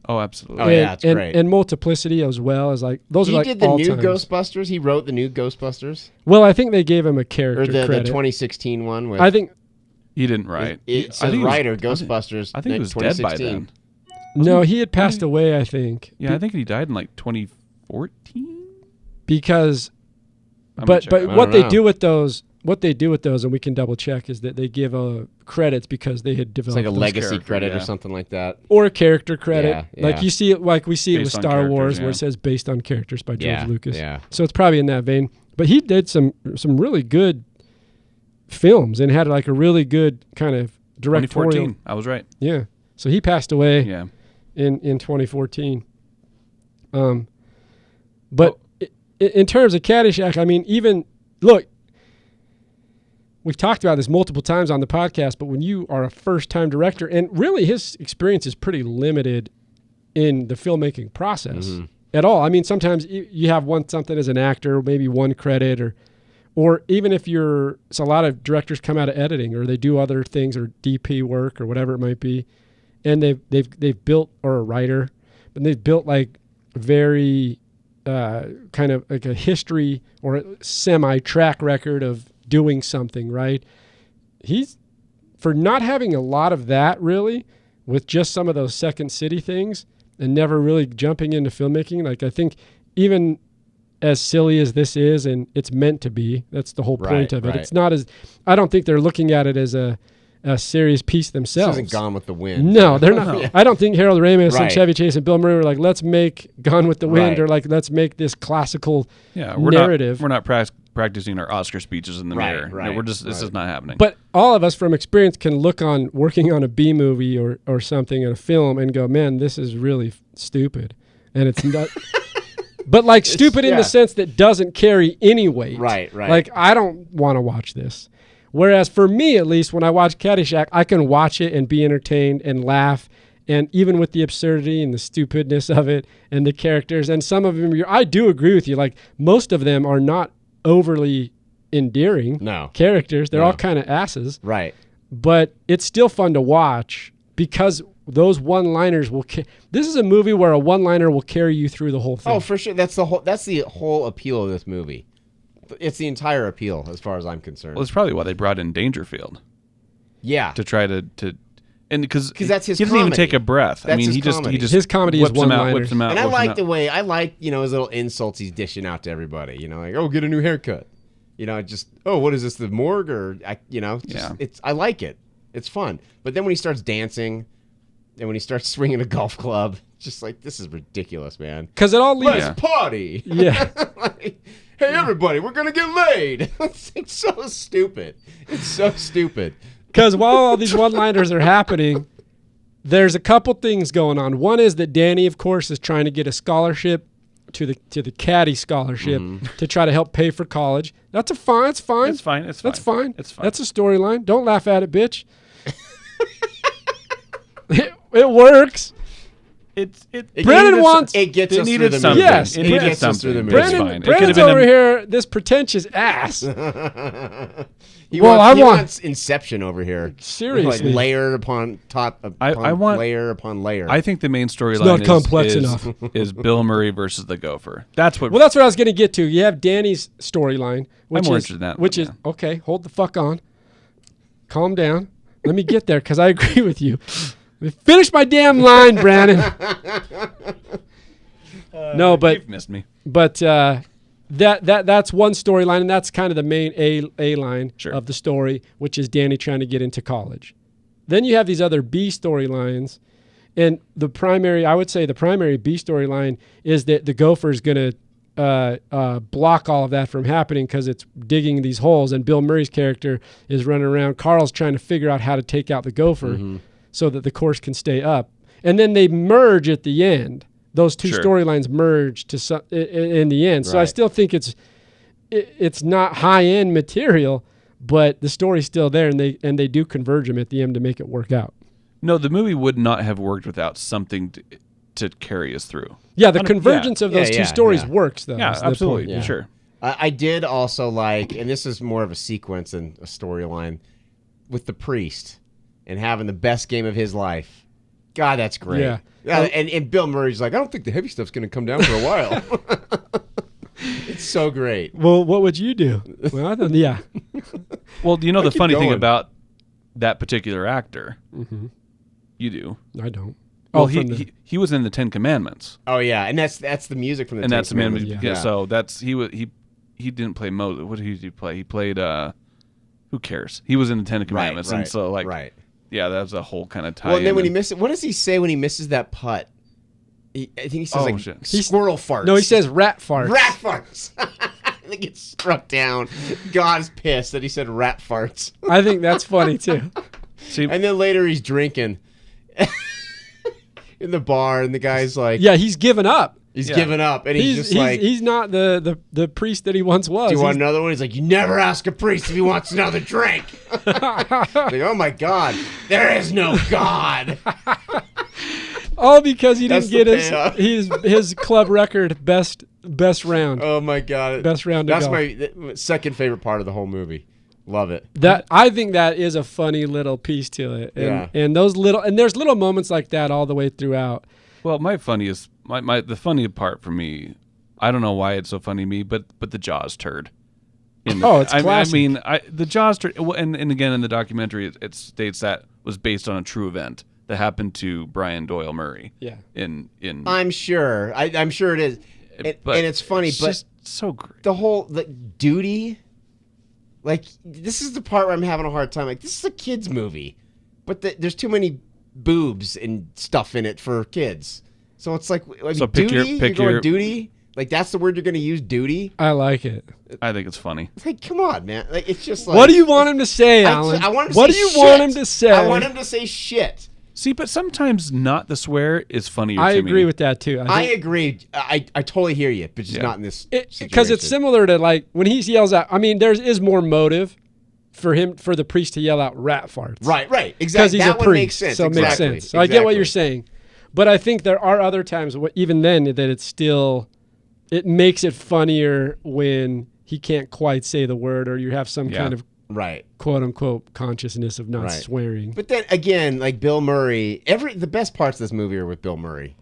Oh, absolutely. Oh, yeah, it's great. And Multiplicity as well as those are He did the new all-times. Ghostbusters. He wrote the new Ghostbusters. Well, I think they gave him a character Or the credit. 2016 one. With, I think He didn't write. It says writer, Ghostbusters. I think he was dead by 2016. then. no, he had passed away. I think. Yeah, I think he died in 2014. Because, I'm but gonna check. what I they don't do with those, and we can double check, is that they give credits because they had It's developed like a those legacy character, credit or yeah. something like that. or a character credit. Yeah, Like yeah. you see it, like we see it with Based on Star characters, Wars, where yeah. it says based on characters by George Lucas. Yeah. So it's probably in that vein. But he did some really good films and had a really good kind of directorial. 2014. I was right. Yeah. So he passed away Yeah. in 2014. But in terms of Caddyshack, even look, we've talked about this multiple times on the podcast, but when you are a first-time director, and really his experience is pretty limited in the filmmaking process at all. I mean, sometimes you have something as an actor, maybe one credit, or even if so a lot of directors come out of editing, or they do other things, or DP work, or whatever it might be, and they've built, or a writer, and they've built like very kind of like a history or a semi-track record of doing something, right? He's, for not having a lot of that really, with just some of those Second City things and never really jumping into filmmaking, like I think even as silly as this is, and it's meant to be, that's the whole point of it. It's not as, I don't think they're looking at it as a serious piece themselves. This isn't Gone with the Wind. No, they're not. I don't think Harold Ramis and Chevy Chase and Bill Murray were like, let's make Gone with the Wind, or like, let's make this classical narrative. We're not practicing our Oscar speeches in the mirror. No, we're just, this is not happening. But all of us from experience can look on working on a B movie or something in a film and go, man, this is really stupid. And it's not... But like stupid in the sense that doesn't carry any weight. Right. Like, I don't want to watch this. Whereas for me, at least, when I watch Caddyshack, I can watch it and be entertained and laugh. And even with the absurdity and the stupidness of it and the characters, and some of them, I do agree with you. Like, most of them are not overly endearing characters. They're all kind of asses. Right. But it's still fun to watch because those one-liners will... This is a movie where a one-liner will carry you through the whole thing. Oh, for sure. That's the whole appeal of this movie. It's the entire appeal, as far as I'm concerned. Well, it's probably why they brought in Dangerfield. Yeah. To try to and because that's his he doesn't even take a breath. That's he just his comedy is one-liners. whips him out. And I like the way, his little insults he's dishing out to everybody. Like, oh, get a new haircut. What is this, the morgue? Or, I like it. It's fun. But then when he starts dancing and when he starts swinging a golf club, just like, this is ridiculous, man. Because it all leads... Let's party! Yeah. Like, hey, everybody, we're going to get laid! It's so stupid. It's so stupid. Because while all these one-liners are happening, there's a couple things going on. One is that Danny, of course, is trying to get a scholarship to the Caddy scholarship to try to help pay for college. That's fine. It's fine. It's fine. That's fine. It's fine. That's a storyline. Don't laugh at it, bitch. It works. Brennan wants... It gets us through the something. movie. Yes. It needed something. Brennan's over here, this pretentious ass. He wants Inception over here. Seriously. Like layer upon top layer upon layer. I think the main storyline complex enough. is Bill Murray versus the Gopher. That's what I was going to get to. You have Danny's storyline, which I'm more interested in that. Which is, okay, hold the fuck on. Calm down. Let me get there, because I agree with you. Finish my damn line, Brandon. No, but you've missed me. But that's one storyline, and that's kind of the main A line of the story, which is Danny trying to get into college. Then you have these other B storylines, and I would say the primary B storyline is that the Gopher is going to block all of that from happening because it's digging these holes, and Bill Murray's character is running around. Carl's trying to figure out how to take out the Gopher so that the course can stay up. And then they merge at the end. Those two storylines merge in the end. So I still think it's not high-end material, but the story's still there, and they do converge them at the end to make it work out. No, the movie would not have worked without something to carry us through. Yeah, the convergence of those two stories works, though. Yeah, absolutely. Yeah. Sure. I did also like, and this is more of a sequence than a storyline, with the priest and having the best game of his life. God, that's great. Yeah. And Bill Murray's like, I don't think the heavy stuff's going to come down for a while. It's so great. Well, what would you do? Well, Well, the funny thing about that particular actor, you do. I don't. Well, he was in the 10 Commandments. Oh yeah, and that's the music from the 10 Commandments. Yeah. So that's he didn't play Moses. What did he play? He played who cares? He was in the 10 Commandments, and so yeah, that was a whole kind of tie. Well, and then when he misses, what does he say when he misses that putt? I think he says squirrel farts. No, he says rat farts. Rat farts. I think it's struck down. God's pissed that he said rat farts. I think that's funny too. And then later he's drinking in the bar, and the guy's like, yeah, he's given up. He's given up, and he's like, he's not the priest that he once was. Do you want another one? He's like, you never ask a priest if he wants another drink. Like, oh my God, there is no God. All because he That's didn't the get payoff. his club record best round. Oh my god. Best round of That's golf. my second favorite part of the whole movie. Love it. That I think that is a funny little piece to it. And, Yeah. and there's little moments like that all the way throughout. Well, the funny part for me, I don't know why it's so funny to me, but the Jaws turd. It's classic. The Jaws turd, and again in the documentary, it states that was based on a true event that happened to Brian Doyle Murray. Yeah. I'm sure. I'm sure it is. And it's funny, but just so great. the whole duty, like this is the part where I'm having a hard time. Like this is a kids movie, but there's too many boobs and stuff in it for kids. So it's like So duty. You're going duty. Like that's the word you're going to use, duty. I like it. I think it's funny. It's like, come on, man. Like it's just like. What do you want him to say, Alan? I want him to what say do you shit. want him to say? I want him to say shit. See, but sometimes not the swear is funnier to me. I agree with that too. I agree. I totally hear you, but just not in this situation. Because it's similar to like when he yells out. I mean, there is more motive for the priest to yell out rat farts. Right, exactly. Because he's that a one makes priest, sense. so it makes sense. So I get what you're saying, but I think there are other times, even then, that it's still, it makes it funnier when he can't quite say the word, or you have some kind of quote unquote consciousness of not swearing. But then again, like Bill Murray, the best parts of this movie are with Bill Murray.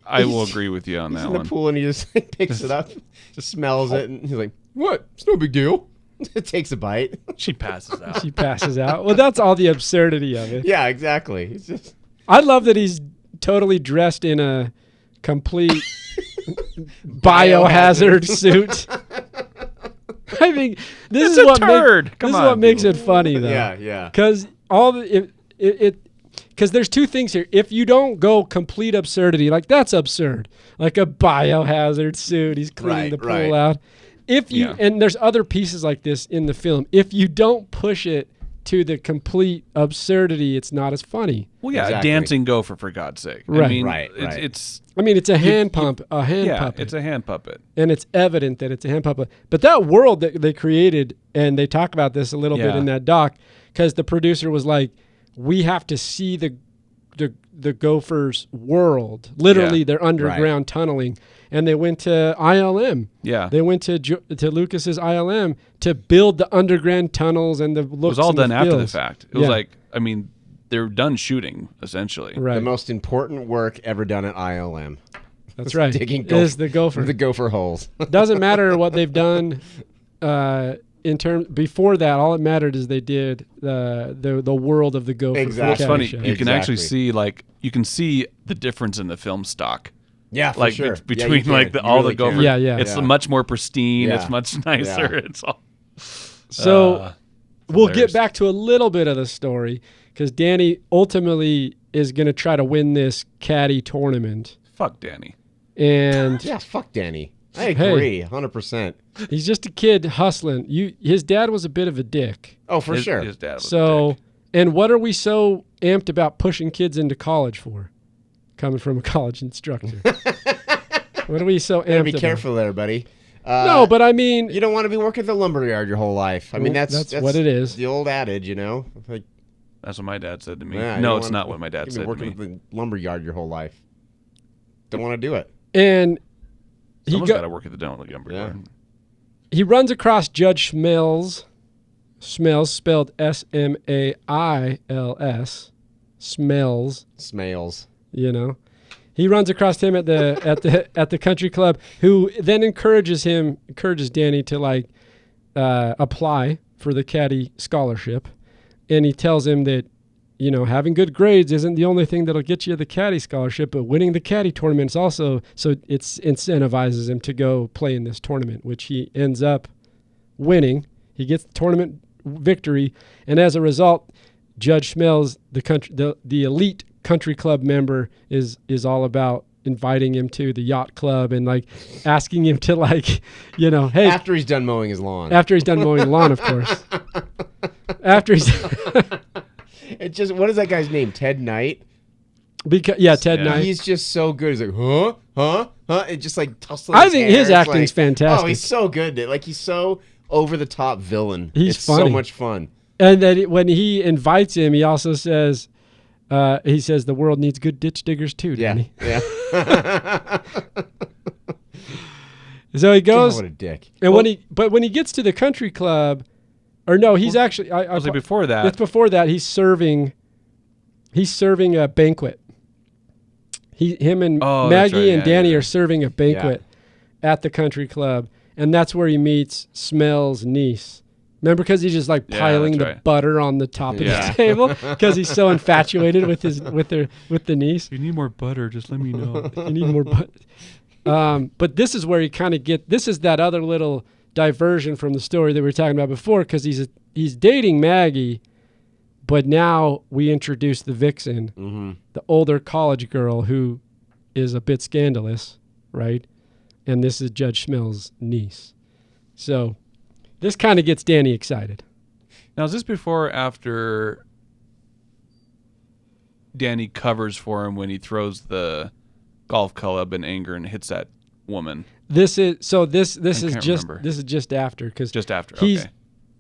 I will agree with you on that He's one. in the pool and he just picks it up, just smells it, and he's like, "What? It's no big deal." It takes a bite. She passes out. She passes out. Well, that's all the absurdity of it. Yeah, exactly. It's just. I love that he's totally dressed in a complete biohazard suit. I think this is what makes it funny, though. Yeah. Because because there's two things here. If you don't go complete absurdity, like that's absurd, like a biohazard suit, he's cleaning the pool out. And there's other pieces like this in the film. If you don't push it to the complete absurdity, it's not as funny. Well, yeah, a dancing gopher, for God's sake. Right. I mean, Right. It's a hand puppet. it's a hand puppet. And it's evident that it's a hand puppet. But that world that they created, and they talk about this a little bit in that doc, because the producer was like, we have to see the gophers' world. Literally, they're underground tunneling. And they went to ILM. Yeah. They went to Lucas's ILM to build the underground tunnels and the looks. It was all done after the feels. fact. It was like, I mean, they're done shooting, essentially. Right. The most important work ever done at ILM. That's right. Digging is the gopher. The gopher holes. Doesn't matter what they've done in terms before that. All it mattered is they did the world of the gopher. Exactly. It's funny. Caddyshack. You can actually see the difference in the film stock. Yeah, for like sure. between you like can. all You really the gopher. can. Yeah. It's much more pristine. Yeah. It's much nicer. Yeah. It's all. So we'll hilarious. get back to a little bit of the story because Danny ultimately is going to try to win this caddy tournament. Fuck Danny. And Yeah, fuck Danny. I agree, 100%. he's just a kid hustling. His dad was a bit of a dick. Oh, for sure. His dad was a So, dick. and what are we so amped about pushing kids into college for? Coming from a college instructor. What are we so amped Gotta be about? careful there, buddy. No, but I mean, You don't want to be working at the lumberyard your whole life. I mean, Well, that's what it is. The old adage, Like, That's what my dad said to me. yeah, you No, don't it's wanna- not what my dad you've said been to working me. at the lumberyard your whole life. Don't want to do it. and Someone's got to work at the dental lumberyard. he runs across Judge Smells, spelled S-M-A-I-L-S, Smells. Smells. He runs across him at the country club, who then encourages Danny to apply for the caddy scholarship, and he tells him that having good grades isn't the only thing that'll get you the caddy scholarship, but winning the caddy tournament is also. So it incentivizes him to go play in this tournament, which he ends up winning. He gets the tournament victory, and as a result, Judge Schmelz, the elite country club member, is all about inviting him to the yacht club and asking him to hey, After he's done mowing his lawn. after he's done mowing the lawn, of course. After he's It just, what is that guy's name? Ted Knight? Ted Knight. He's just so good. He's like, huh? It just tussling I his think hair. his It's acting's fantastic. Oh, he's so good. He's so over the top villain. He's it's funny. so much fun. And then when he invites him, he also says, He says the world needs good ditch diggers too, Danny. Yeah. So he goes. God, what a dick. And when he gets to the country club, or no, he's actually. I was like before that. It's before that. He's serving a banquet. Him and Maggie and Danny are serving a banquet at the country club, and that's where he meets Smell's niece. Remember, because he's just like piling the butter on the top of the table because he's so infatuated with the niece. If you need more butter, just let me know. You need more butter. But this is where he kind of this is that other little diversion from the story that we were talking about before, because he's dating Maggie, but now we introduce the vixen, the older college girl who is a bit scandalous, right? And this is Judge Smell's niece. So this kind of gets Danny excited. Now, is this before or after Danny covers for him when he throws the golf club in anger and hits that woman? This is just after, because just after. He's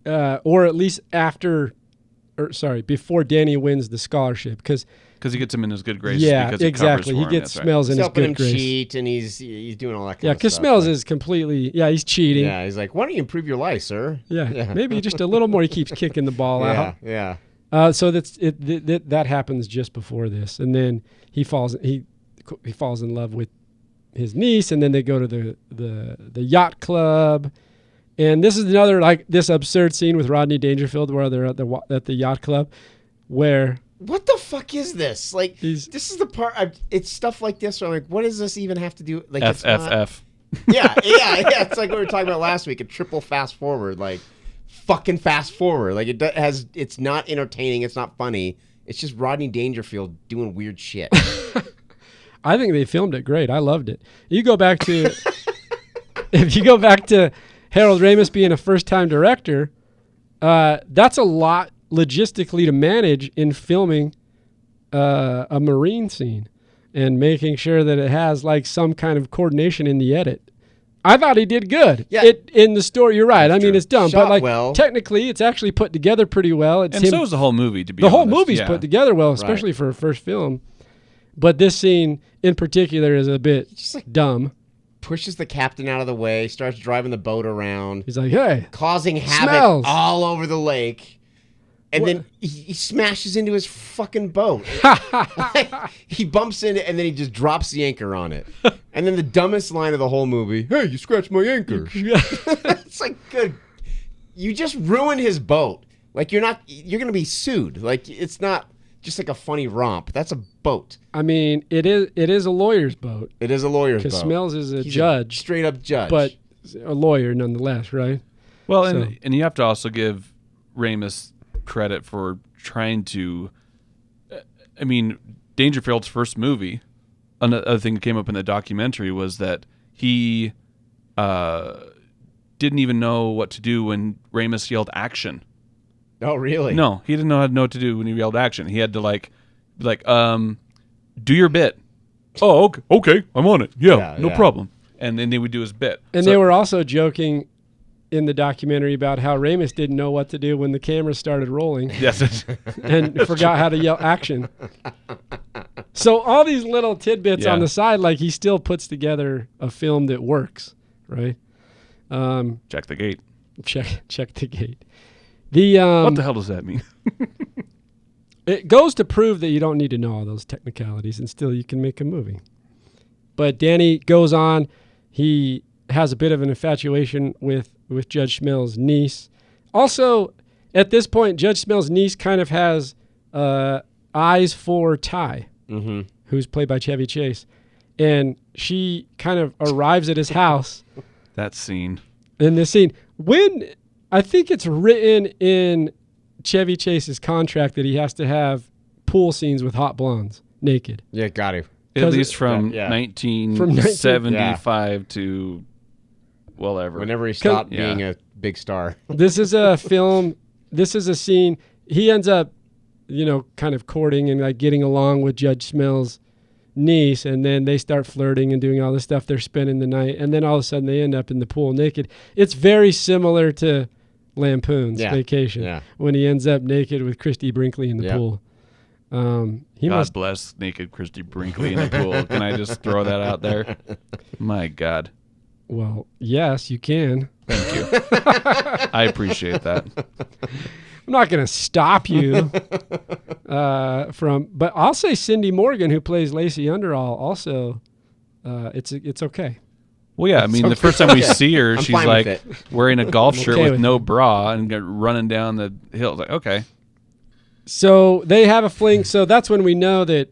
or at least after, before Danny wins the scholarship, because he gets him in his good graces. Yeah, because exactly. He gets Smells in his good graces. Cheat, and he's doing all that kind of stuff. Yeah, because Smells is completely. Yeah, he's cheating. Yeah, he's like, why don't you improve your life, sir? Yeah, maybe just a little more. He keeps kicking the ball out. Yeah. So that happens just before this, and then he falls in love with his niece, and then they go to the yacht club, and this is another like this absurd scene with Rodney Dangerfield where they're at the yacht club, where. What the fuck is this? Like, this is the part. It's stuff like this where I'm like, what does this even have to do? Like, FFF. Yeah. It's like what we were talking about last week. A triple fast forward, like fucking fast forward. Like it's not entertaining. It's not funny. It's just Rodney Dangerfield doing weird shit. I think they filmed it great. I loved it. If you go back to Harold Ramis being a first-time director, that's a lot logistically to manage in filming a marine scene and making sure that it has like some kind of coordination in the edit. I thought he did good. Yeah. In the story, you're right. That's true. It's dumb, but like technically, it's actually put together pretty well. So is the whole movie. To be the honest. whole movie's put together well, especially for a first film. But this scene in particular is a bit just like dumb. Pushes the captain out of the way, starts driving the boat around. He's like, "Hey, causing havoc all over the lake." And then he smashes into his fucking boat. He bumps into it, and then he just drops the anchor on it. And then the dumbest line of the whole movie, "Hey, you scratched my anchor." It's like, good. You just ruined his boat. Like, you're going to be sued. Like, it's not just like a funny romp. That's a boat. I mean, it is a lawyer's boat. It is a lawyer's boat. Because Smells is a judge. Straight up judge. But a lawyer nonetheless, right? Well, and you have to also give Ramis credit for trying to. I mean, Dangerfield's first movie. Another thing that came up in the documentary was that he didn't even know what to do when Ramis yelled action. Oh, really? No, he didn't know what to do when he yelled action. He had to do your bit. Oh, okay, I'm on it. Yeah, no problem. And then they would do his bit. And they were also joking in the documentary about how Ramis didn't know what to do when the camera started rolling. Yes. And forgot how to yell action. So all these little tidbits on the side, like he still puts together a film that works, right? Check the gate. Check the gate. What the hell does that mean? It goes to prove that you don't need to know all those technicalities and still you can make a movie. But Danny goes on. He has a bit of an infatuation with Judge Smell's niece. Also, at this point, Judge Smell's niece kind of has eyes for Ty, who's played by Chevy Chase. And she kind of arrives at his house. That scene. In this scene. When I think it's written in Chevy Chase's contract that he has to have pool scenes with hot blondes, naked. Yeah, got it. At least from 1975 to whatever. Whenever he stopped being a big star. This is a film. This is a scene. He ends up, kind of courting and like getting along with Judge Smell's niece, and then they start flirting and doing all this stuff. They're spending the night, and then all of a sudden they end up in the pool naked. It's very similar to Lampoon's Vacation when he ends up naked with Christy Brinkley in the pool. He God must. bless naked Christy Brinkley in the pool. Can I just throw that out there? My God. Well, yes, you can. Thank you. I appreciate that. I'm not going to stop you but I'll say Cindy Morgan, who plays Lacey Underall, also, it's okay. Well, yeah, I mean, the first time we see her, I'm she's fine like with it. wearing a golf shirt okay with with no bra and running down the hill. It's like, okay. So they have a fling. So that's when we know that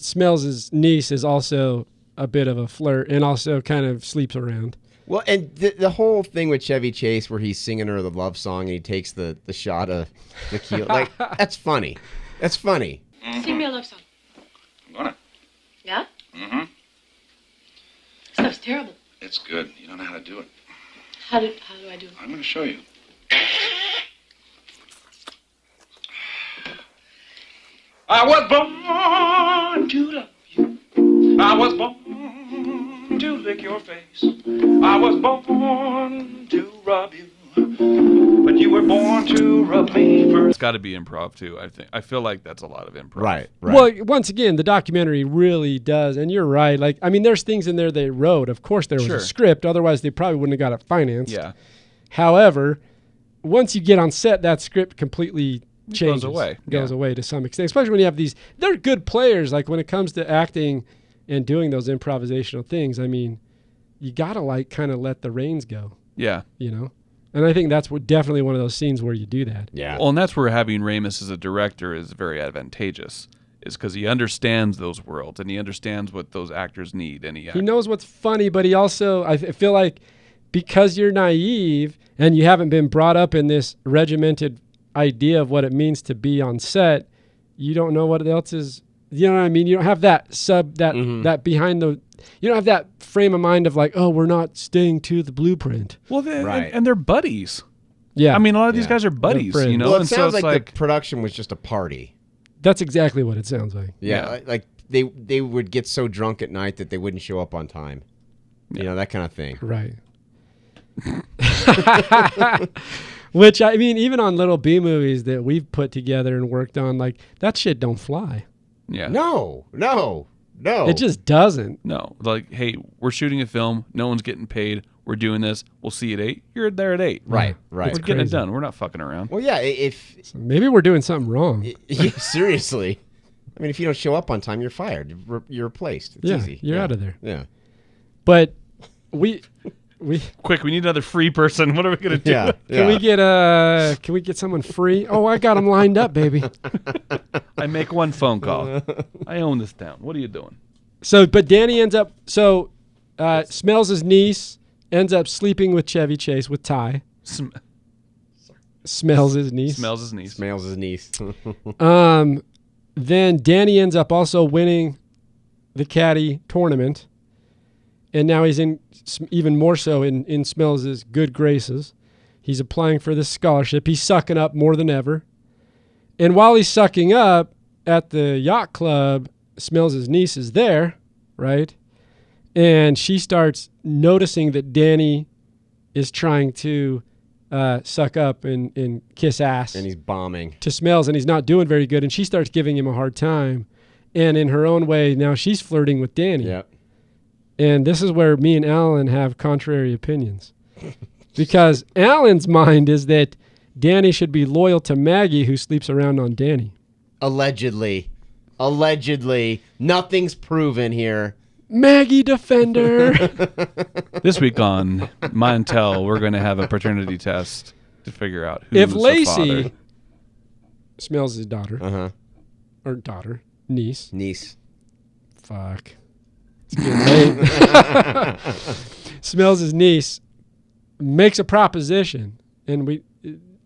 Smells' niece is also a bit of a flirt and also kind of sleeps around. Well, and the whole thing with Chevy Chase where he's singing her the love song and he takes the shot of the keel, like, that's funny. That's funny. Sing me a love song. I'm gonna. Yeah? Mm-hmm. Stuff's terrible. It's good. You don't know how to do it. How do I do it? I'm gonna show you. I was born to love you. I was born to lick your face. I was born to rub you. But you were born to rub me first. It's got to be improv, too, I think. I feel like that's a lot of improv. Right. Well, once again, the documentary really does, and you're right. Like, I mean, there's things in there they wrote. Of course, there was Sure. a script. Otherwise, they probably wouldn't have got it financed. Yeah. However, once you get on set, that script completely changes. Goes away. To some extent, especially when you have these. They're good players. Like when it comes to acting and doing those improvisational things. I mean, you gotta like kind of let the reins go. Yeah. You know. And I think that's definitely one of those scenes where you do that. Yeah. Well, and that's where having Ramis as a director is very advantageous, is because he understands those worlds and he understands what those actors need. And he knows what's funny, but he also, I feel like, because you're naive and you haven't been brought up in this regimented idea of what it means to be on set, you don't know what else is. You know what I mean? You don't have that that behind the. You don't have that frame of mind of like, oh, we're not staying to the blueprint. Well, Right. and they're buddies. Yeah, I mean, a lot of these guys are buddies, friends. you know. Well, it and sounds so it's like the production was just a party. that's exactly what it sounds like. Yeah. Like they would get so drunk at night that they wouldn't show up on time. You know, that kind of thing. Right. Which, I mean, even on little B movies that we've put together and worked on, like, that shit don't fly. yeah. No. It just doesn't. No, like, hey, we're shooting a film. No one's getting paid. We're doing this. We'll see you at 8. You're there at 8. Right. We're getting it done. We're not fucking around. Well, yeah, if Maybe we're doing something wrong. seriously. I mean, if you don't show up on time, you're fired. You're replaced. It's easy. You're out of there. Yeah. But we Quick, we need another free person. What are we gonna do? Yeah. can we get someone free? Oh, I got them lined up, baby. I make one phone call. I own this town. What are you doing? So, but Danny ends up Smells his niece ends up sleeping with Chevy Chase with Ty. Smells his niece. Smells his niece. Smells his niece. Then Danny ends up also winning the caddy tournament. And now he's in even more so in Smells' good graces. He's applying for this scholarship. He's sucking up more than ever. And while he's sucking up at the yacht club, Smells' niece is there, right? And she starts noticing that Danny is trying to suck up and kiss ass. And he's bombing. To Smells, and he's not doing very good. And she starts giving him a hard time. And in her own way, now she's flirting with Danny. Yep. And this is where me and Alan have contrary opinions. Because Alan's mind is that Danny should be loyal to Maggie, who sleeps around on Danny. Allegedly. Nothing's proven here. Maggie Defender. This week on Montel, we're going to have a paternity test to figure out who's If the Lacey father. Smells his daughter, or daughter, niece. Fuck. It's getting late. Smells his niece, makes a proposition, and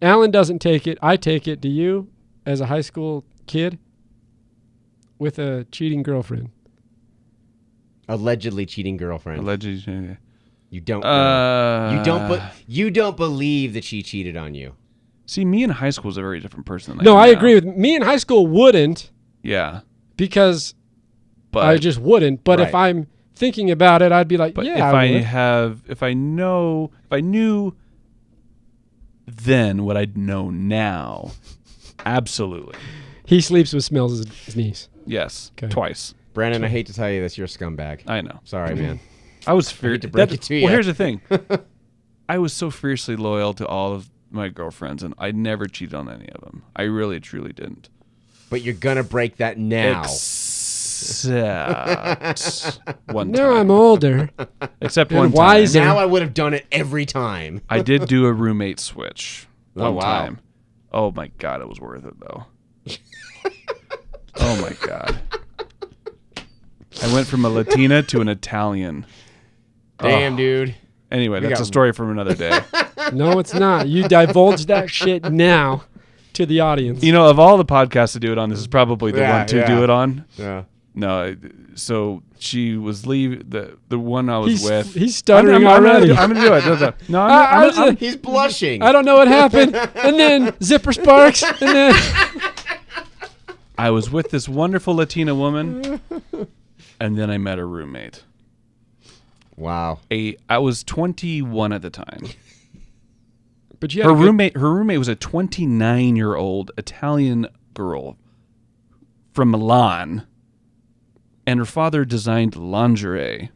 Alan doesn't take it. I take it. Do you, as a high school kid with a cheating girlfriend? Allegedly cheating girlfriend. Allegedly. You don't know. You don't believe that she cheated on you. See, me in high school was a very different person than No, I I am now. agree with me in high school wouldn't. Yeah. Because But I just wouldn't. But if I'm thinking about it, I'd be like, But yeah, if I knew then what I'd know now, absolutely. He sleeps with Smells' niece. Yes, Okay. twice. Brandon, I hate to tell you this, you're a scumbag. I know. Sorry, man. I was hate to break it to you. Well, here's the thing. I was so fiercely loyal to all of my girlfriends, and I never cheated on any of them. I really, truly didn't. But you're gonna break that now. Except one Now time. I'm older. Except and one wiser. time. Now I would have done it every time. I did do a roommate switch one wow. time. Oh my God, it was worth it though. Oh my God. I went from a Latina to an Italian. Damn, dude. Anyway, that's got- a story from another day. No, it's not. You divulge that shit now to the audience. You know, of all the podcasts to do it on, this is probably the Yeah, one to yeah. do it on. Yeah. No, so she was leaving the one I was with. He's stuttering I'm already. I'm gonna do it. No, I'm He's blushing. I don't know what happened. And then zipper sparks. And then I was with this wonderful Latina woman, and then I met her roommate. Wow. I was 21 at the time. but you Her roommate was a 29-year-old Italian girl from Milan, and her father designed lingerie.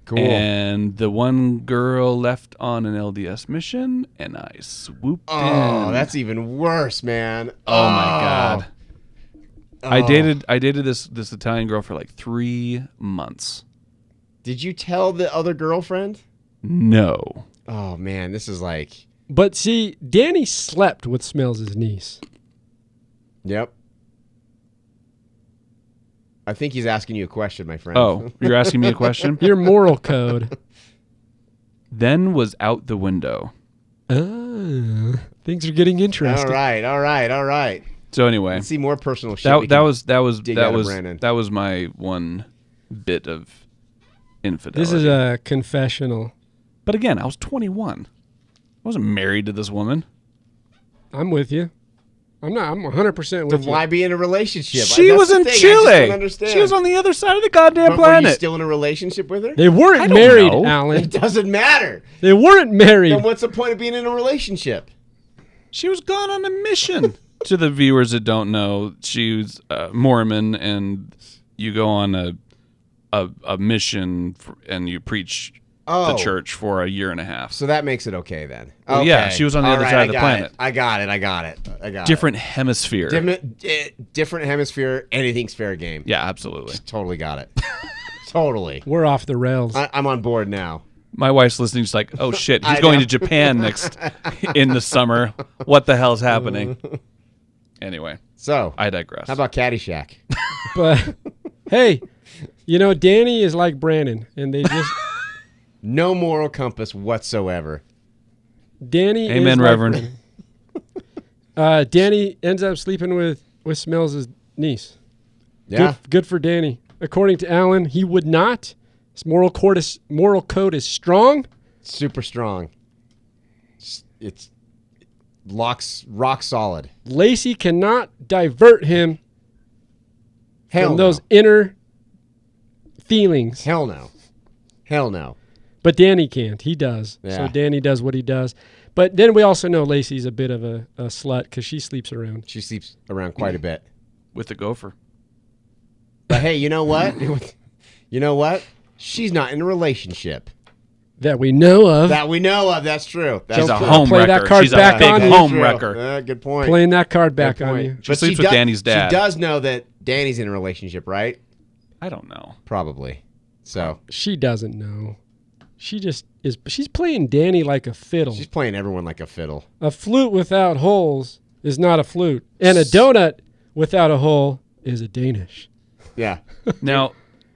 Cool. And the one girl left on an LDS mission, and I swooped in. Oh, that's even worse, man. Oh my God. I dated this Italian girl for like 3 months. Did you tell the other girlfriend? No. Oh man, this is like. But see, Danny slept with Smells' niece. Yep. I think he's asking you a question, my friend. Oh, you're asking me a question? Your moral code. Then was out the window. Things are getting interesting. All right. So anyway, Let's see more personal shit. that was Brandon. my one bit of infidelity. This is a confessional. But again, I was 21. I wasn't married to this woman. I'm with you. I'm 100% with Then you. why be in a relationship? She That's was the in thing, I just don't Chile. understand. She was on the other side of the goddamn But were you planet. still in a relationship with her? They weren't don't married, know. It Alan. doesn't matter. They weren't married. Then what's the point of being in a relationship? She was gone on a mission. To the viewers that don't know, she was Mormon, and you go on a mission and you preach the church for a year and a half. So that makes it okay then. Well, Okay. yeah, she was on the All other right, side of the I planet. got it. Different hemisphere. Different hemisphere. Anything's fair game. Yeah, absolutely. Totally got it. Totally. We're off the rails. I'm on board now. My wife's listening. She's like, "Oh shit, he's I going know. to Japan next in the summer. What the hell's happening?" Anyway, So, I digress. how about Caddyshack? But hey, Danny is like Brandon, and they just No moral compass whatsoever. Danny. Amen, is like Reverend. Brandon. Danny ends up sleeping with Smells' niece. Yeah. Good for Danny. According to Alan, he would not. His moral code is strong. Super strong. It's rock solid. Lacey cannot divert him Hell from no. those inner feelings. Hell no. Hell no. But Danny can't. He does. Yeah. So Danny does what he does. But then we also know Lacey's a bit of a slut because she sleeps around. She sleeps around quite a bit. With the gopher. But hey, you know what? You know what? She's not in a relationship. That we know of. That we know of. That's true. That's She's a true. home play that wrecker. card She's back a big on you. home True. wrecker. Good point. Playing that card Good back on point. you. She sleeps with Danny's dad. She does know that Danny's in a relationship, right? I don't know. Probably. So She doesn't know. She just is. She's playing Danny like a fiddle. she's playing everyone like a fiddle. A flute without holes is not a flute. And a donut without a hole is a Danish. Yeah. Now,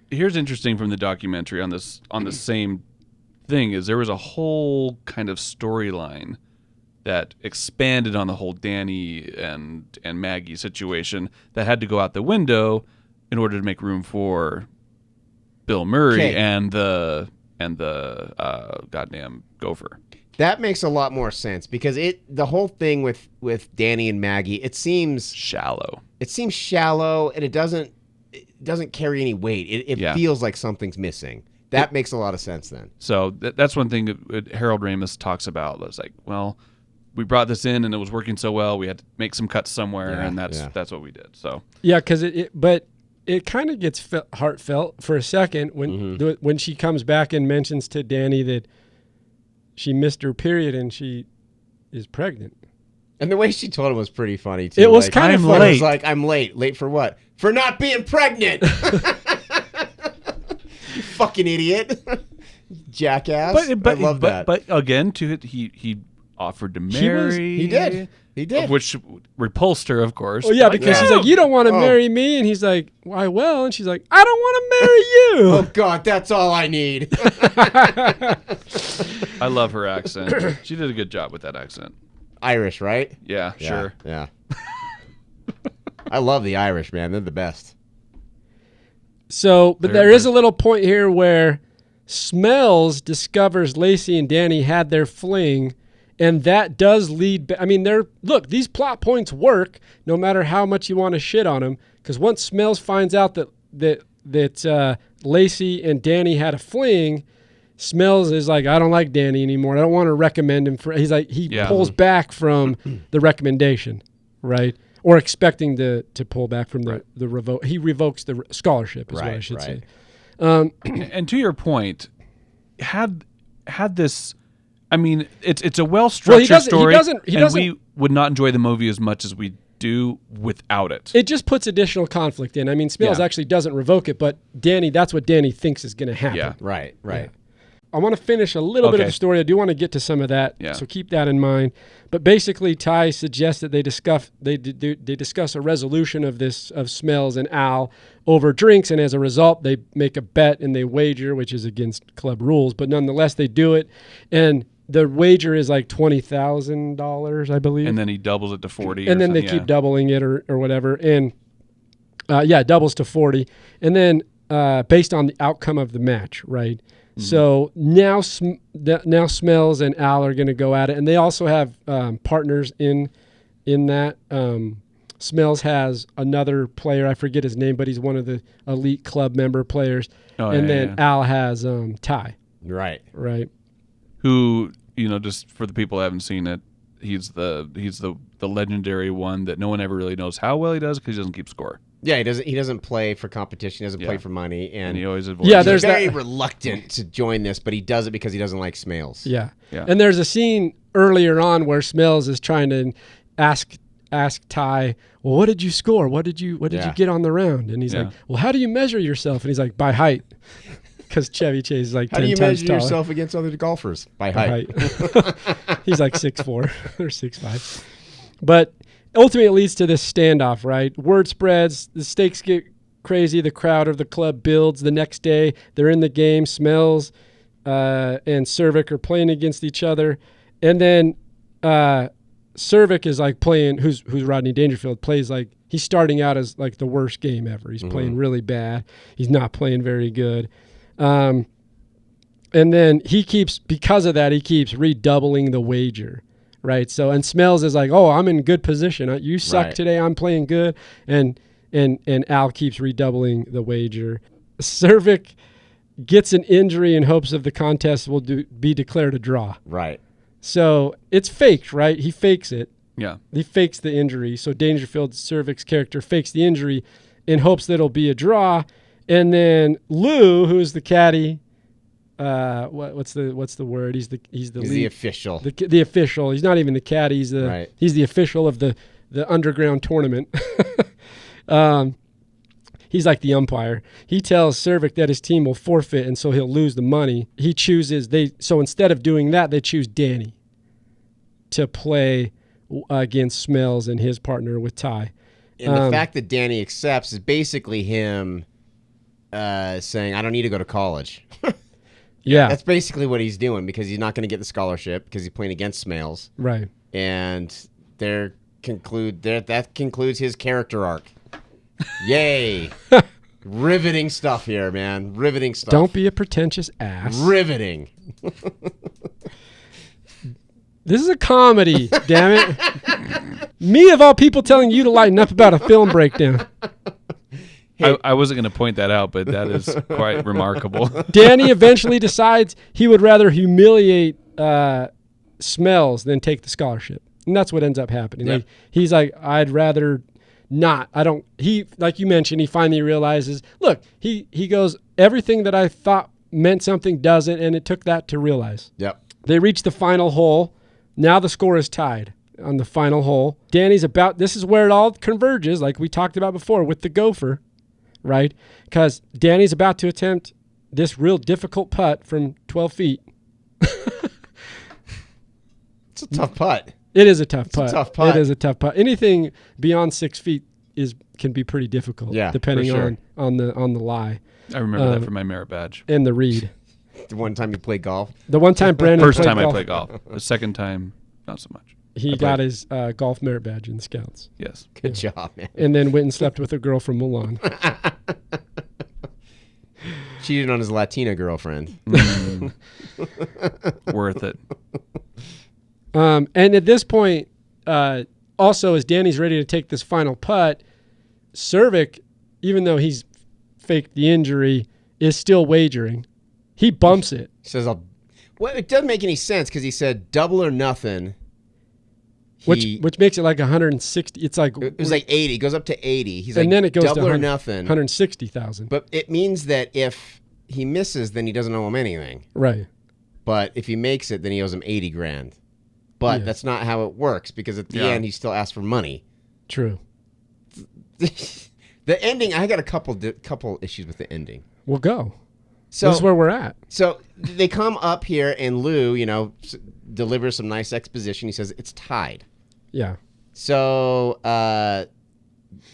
here's interesting from the documentary on the same thing is there was a whole kind of storyline that expanded on the whole Danny and Maggie situation that had to go out the window in order to make room for Bill Murray Okay. and the goddamn gopher. That makes a lot more sense because the whole thing with Danny and Maggie, it seems Shallow. shallow and it doesn't carry any weight. It Yeah. feels like something's missing. That makes a lot of sense then. So that's one thing that Harold Ramis talks about. It's like, well, we brought this in and it was working so well, we had to make some cuts somewhere, and that's what we did. So yeah, because but it kind of gets heartfelt for a second when she comes back and mentions to Danny that she missed her period and she is pregnant. And the way she told him was pretty funny too. It was kind of funny. It was like, I'm late. Late for what? For not being pregnant. You fucking idiot. Jackass. I love that. But again, he offered to marry. He did. Which repulsed her, of course. Oh yeah, because she's like, you don't want to marry me, and he's like, why? Well, and she's like, I don't want to marry you. Oh God, that's all I need. I love her accent. She did a good job with that accent. Irish, right? Yeah, sure. Yeah. I love the Irish, man. They're the best. So, but there is a little point here where Smells discovers Lacey and Danny had their fling, and that does lead. I mean, look, these plot points work no matter how much you want to shit on them. Because once Smells finds out that Lacey and Danny had a fling, Smells is like, I don't like Danny anymore. I don't want to recommend him for. He's like, he pulls back from the recommendation, right? Or expecting to pull back from the revoke. He revokes the scholarship, is what I should say. And to your point, had this. I mean, it's a well-structured story, and we would not enjoy the movie as much as we do without it. It just puts additional conflict in. I mean, Smells actually doesn't revoke it, but Danny, that's what Danny thinks is going to happen. Yeah, right. Yeah. I want to finish a little bit of the story. I do want to get to some of that, so keep that in mind. But basically, Ty suggests that they discuss a resolution of Smells and Al over drinks, and as a result, they make a bet and they wager, which is against club rules, but nonetheless, they do it, and the wager is like $20,000, I believe. And then he doubles it to 40. And then they keep doubling it or whatever, and it doubles to 40, and then based on the outcome of the match, right? Mm-hmm. So now Smells and Al are going to go at it, and they also have partners in that. Smells has another player, I forget his name, but he's one of the elite club member players. Al has Ty. Right. Who, just for the people who haven't seen it, he's the legendary one that no one ever really knows how well he does because he doesn't keep score. Yeah, he doesn't play for competition. He doesn't play for money, and he always avoids. He's very reluctant to join this, but he does it because he doesn't like Smells. Yeah. And there's a scene earlier on where Smells is trying to ask Ty, well, what did you score? What did you get on the round? And he's like, well, how do you measure yourself? And he's like, by height, because Chevy Chase is like 10 times taller. How do you measure yourself against other golfers? By height. He's like 6'4" or 6'5". But ultimately, it leads to this standoff, right? Word spreads, the stakes get crazy, the crowd of the club builds. The next day, they're in the game. Smells and Cervic are playing against each other. And then Cervic is like playing, who's Rodney Dangerfield, plays like, he's starting out as like the worst game ever. He's playing really bad. He's not playing very good. And then because of that, he keeps redoubling the wager. Right. So, and Smells is like, oh, I'm in good position. You suck today. I'm playing good. And Al keeps redoubling the wager. Cervic gets an injury in hopes of the contest will be declared a draw. Right. So it's faked, right? He fakes it. Yeah. He fakes the injury. So Dangerfield, Cervic's character, fakes the injury in hopes that it'll be a draw. And then Lou, who's the caddy, what's the word? He's the official. The official. He's not even the caddy. He's the official of the underground tournament. He's like the umpire. He tells Cervic that his team will forfeit, and so he'll lose the money. He chooses so instead of doing that, they choose Danny to play against Smells and his partner with Ty. And the fact that Danny accepts is basically him saying, "I don't need to go to college." Yeah, that's basically what he's doing because he's not going to get the scholarship because he's playing against Smells. Right. And that concludes his character arc. Yay! Riveting stuff here, man. Riveting stuff. Don't be a pretentious ass. Riveting. This is a comedy, damn it. Me of all people telling you to lighten up about a film breakdown. I wasn't going to point that out, but that is quite remarkable. Danny eventually decides he would rather humiliate Smells than take the scholarship. And that's what ends up happening. Yep. Like, he's like, I'd rather not. He, like you mentioned, he finally realizes, look, he goes, everything that I thought meant something doesn't, and it took that to realize. Yep. They reach the final hole. Now the score is tied on the final hole. This is where it all converges, like we talked about before with the gopher, right? Because Danny's about to attempt this real difficult putt from 12 feet. It's a tough putt. It is a tough putt. It's a tough putt. It is a tough putt. Anything beyond 6 feet can be pretty difficult, depending on the lie. I remember that from my merit badge. And the read. The one time you played golf? The one time Brandon First played time golf. I played golf. The second time, not so much. He got his golf merit badge in the Scouts. Yes. Good job, man. And then went and slept with a girl from Milan. Cheated on his Latina girlfriend. Worth it. And at this point, also as Danny's ready to take this final putt, Cervic, even though he's faked the injury, is still wagering. He bumps it. He says, well, it doesn't make any sense because he said double or nothing. Which makes it like 160. It's like it was like 80. It goes up to 80. He's and like, then it goes double to or nothing. 160,000. But it means that if he misses, then he doesn't owe him anything. Right. But if he makes it, then he owes him 80 grand. But that's not how it works because at the end he still asks for money. True. The ending, I got a couple issues with the ending. Well, go. So this is where we're at. So they come up here and Lou, delivers some nice exposition. He says it's tied. Yeah. So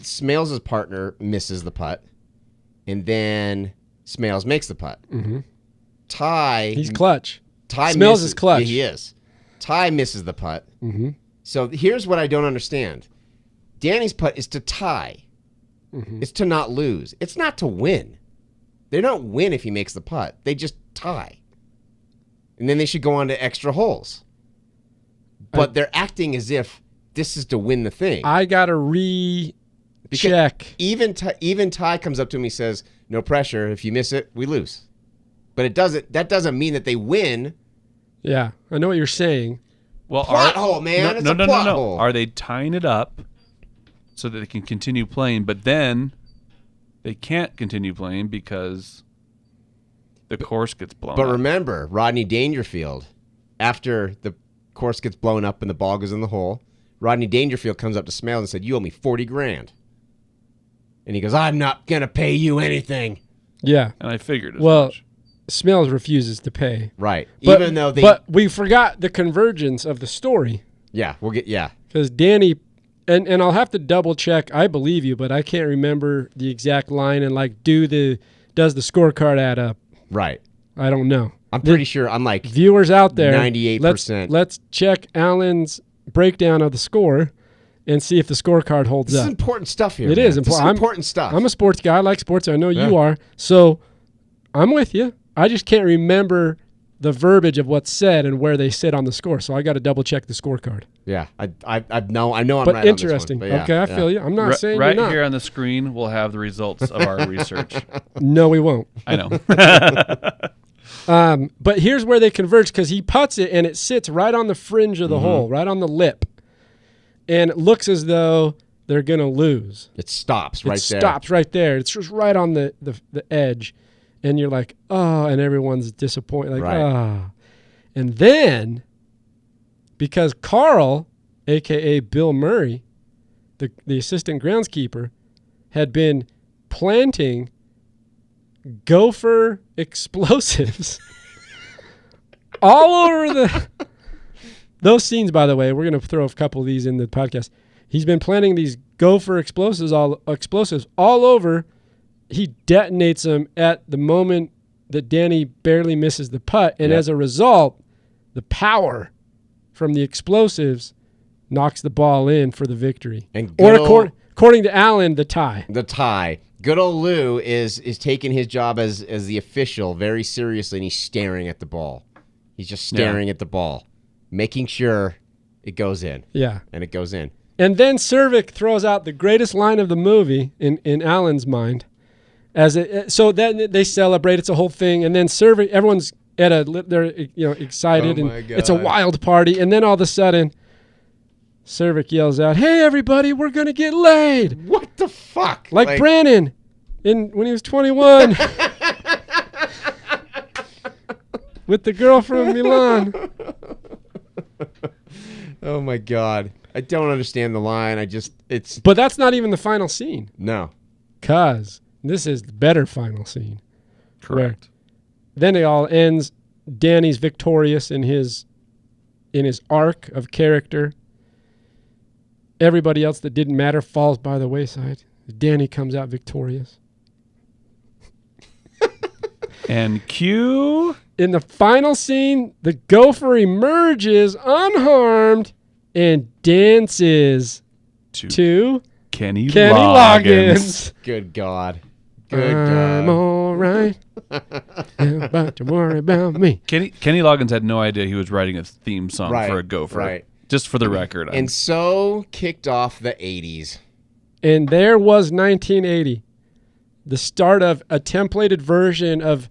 Smales' partner misses the putt, and then Smales makes the putt. Mm-hmm. Ty, he's clutch. Ty Smales is clutch. Yeah, he is. Ty misses the putt. Mm-hmm. So here's what I don't understand. Danny's putt is to tie. Mm-hmm. It's to not lose. It's not to win. They don't win if he makes the putt. They just tie. And then they should go on to extra holes. But they're acting as if this is to win the thing. I got to recheck. Even Ty comes up to him and says, no pressure. If you miss it, we lose. But that doesn't mean that they win. Yeah, I know what you're saying. Well, plot hole, man. It's a plot hole. Are they tying it up so that they can continue playing, but then they can't continue playing because the course gets blown up? But remember, Rodney Dangerfield, after the course gets blown up and the ball goes in the hole, Rodney Dangerfield comes up to Smales and said, you owe me 40 grand. And he goes, I'm not going to pay you anything. Yeah. And I figured as much. Smales refuses to pay. Right. But, but we forgot the convergence of the story. Yeah, because Danny, and I'll have to double check. I believe you, but I can't remember the exact line. And does the scorecard add up? Right. I don't know. I'm pretty sure. I'm like viewers out there. 98%. Let's check Alan's breakdown of the score and see if the scorecard holds up. This is important stuff here. It is important. This is important stuff. I'm a sports guy. I like sports. I know you are. So I'm with you. I just can't remember the verbiage of what's said and where they sit on the score. So I got to double check the scorecard. Yeah, I know I'm but right interesting. on this one. But okay, I feel you. I'm not saying right you're not. here on the screen, we'll have the results of our research. No, we won't. I know. But here's where they converge because he putts it and it sits right on the fringe of the hole, right on the lip, and it looks as though they're gonna lose. It stops right there. It stops right there. It's just right on the edge. And you're like, oh, and everyone's disappointed. Like, ah. And then, because Carl, a.k.a. Bill Murray, the assistant groundskeeper, had been planting gopher explosives all over those scenes, by the way. We're going to throw a couple of these in the podcast. He's been planting these gopher explosives all over. He detonates them at the moment that Danny barely misses the putt. And as a result, the power from the explosives knocks the ball in for the victory. And according to Alan, the tie. The tie. Good old Lou is taking his job as the official very seriously, and he's staring at the ball. He's just staring at the ball, making sure it goes in. Yeah. And it goes in. And then Cervic throws out the greatest line of the movie in Alan's mind. So then they celebrate. It's a whole thing, and then everyone's they're excited, and it's a wild party. And then all of a sudden, Cervic yells out, "Hey, everybody, we're going to get laid." What the fuck? Like Brannon when he was 21 with the girl from Milan. Oh, my God. I don't understand the line. But that's not even the final scene. No. Because this is the better final scene. Correct. Then it all ends. Danny's victorious in his arc of character. Everybody else that didn't matter falls by the wayside. Danny comes out victorious. And cue. In the final scene, the gopher emerges unharmed and dances to Kenny Loggins. Good God. I'm all right. About to worry about me. Kenny Loggins had no idea he was writing a theme song for a gopher. Right. Just for the record. And so kicked off the 80s. And there was 1980, the start of a templated version of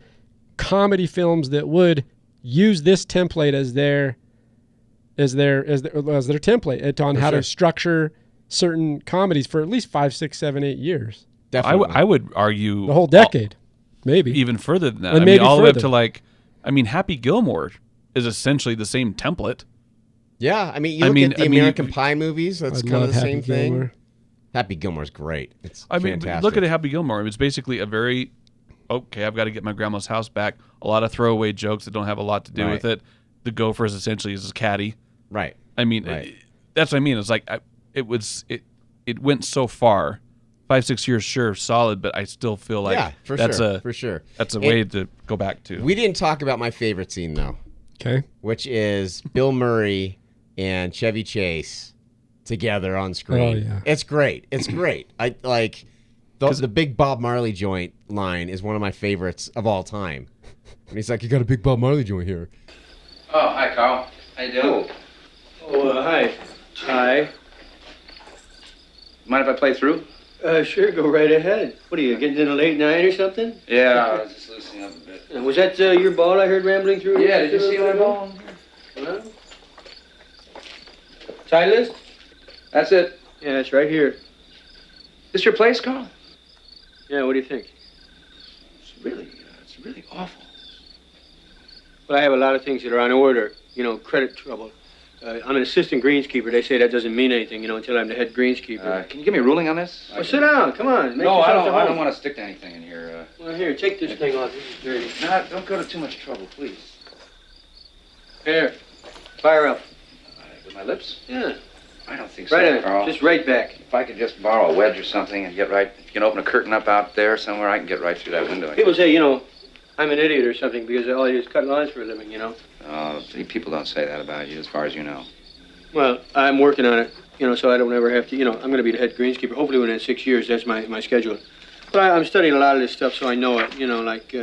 comedy films that would use this template as their template on how to structure certain comedies for at least 5, 6, 7, 8 years. Definitely. I would argue the whole decade, maybe even further than that. And I maybe mean, all the way up further. to Happy Gilmore is essentially the same template. Yeah, I mean, you look at the American Pie movies. That's kind of the same thing. Happy Gilmore's great. It's fantastic. Look at Happy Gilmore. It's basically a very I've got to get my grandma's house back. A lot of throwaway jokes that don't have a lot to do with it. The gopher is essentially his caddy. Right. I mean, that's what I mean. It's like it went so far. 5, 6 years, sure, solid, but I still feel like for sure. That's a way to go back to. We didn't talk about my favorite scene though. Okay. Which is Bill Murray and Chevy Chase together on screen. Oh, yeah. It's great. It's great. I like the big Bob Marley joint line is one of my favorites of all time. And he's like, "You got a big Bob Marley joint here." Oh, hi, Carl. How you doing? Hi. Hi. Mind if I play through? Sure, go right ahead. What are you, getting in a late night or something? Yeah, I was just loosening up a bit. Was that your ball I heard rambling through? Yeah, did you see my ball? Huh? Side list? That's it. Yeah, it's right here. This your place, Carl? Yeah, what do you think? It's really awful. Well, I have a lot of things that are on order. Credit trouble. I'm an assistant greenskeeper. They say that doesn't mean anything, until I'm the head greenskeeper. Can you give me a ruling on this? Well, sit down. Come on. No, I don't want to stick to anything in here. Well, here, take this thing off. This is dirty. No, don't go to too much trouble, please. Here. Fire up. With my lips? Yeah. I don't think so, Right in. Carl. Just right back. If I could just borrow a wedge or something and get right... If you can open a curtain up out there somewhere, I can get right through that window. People say, I'm an idiot or something because all I do is cut lawns for a living, People don't say that about you, as far as you know. Well, I'm working on it, so I don't ever have to, I'm going to be the head greenskeeper. Hopefully within 6 years, that's my schedule. But I'm studying a lot of this stuff, so I know it, like,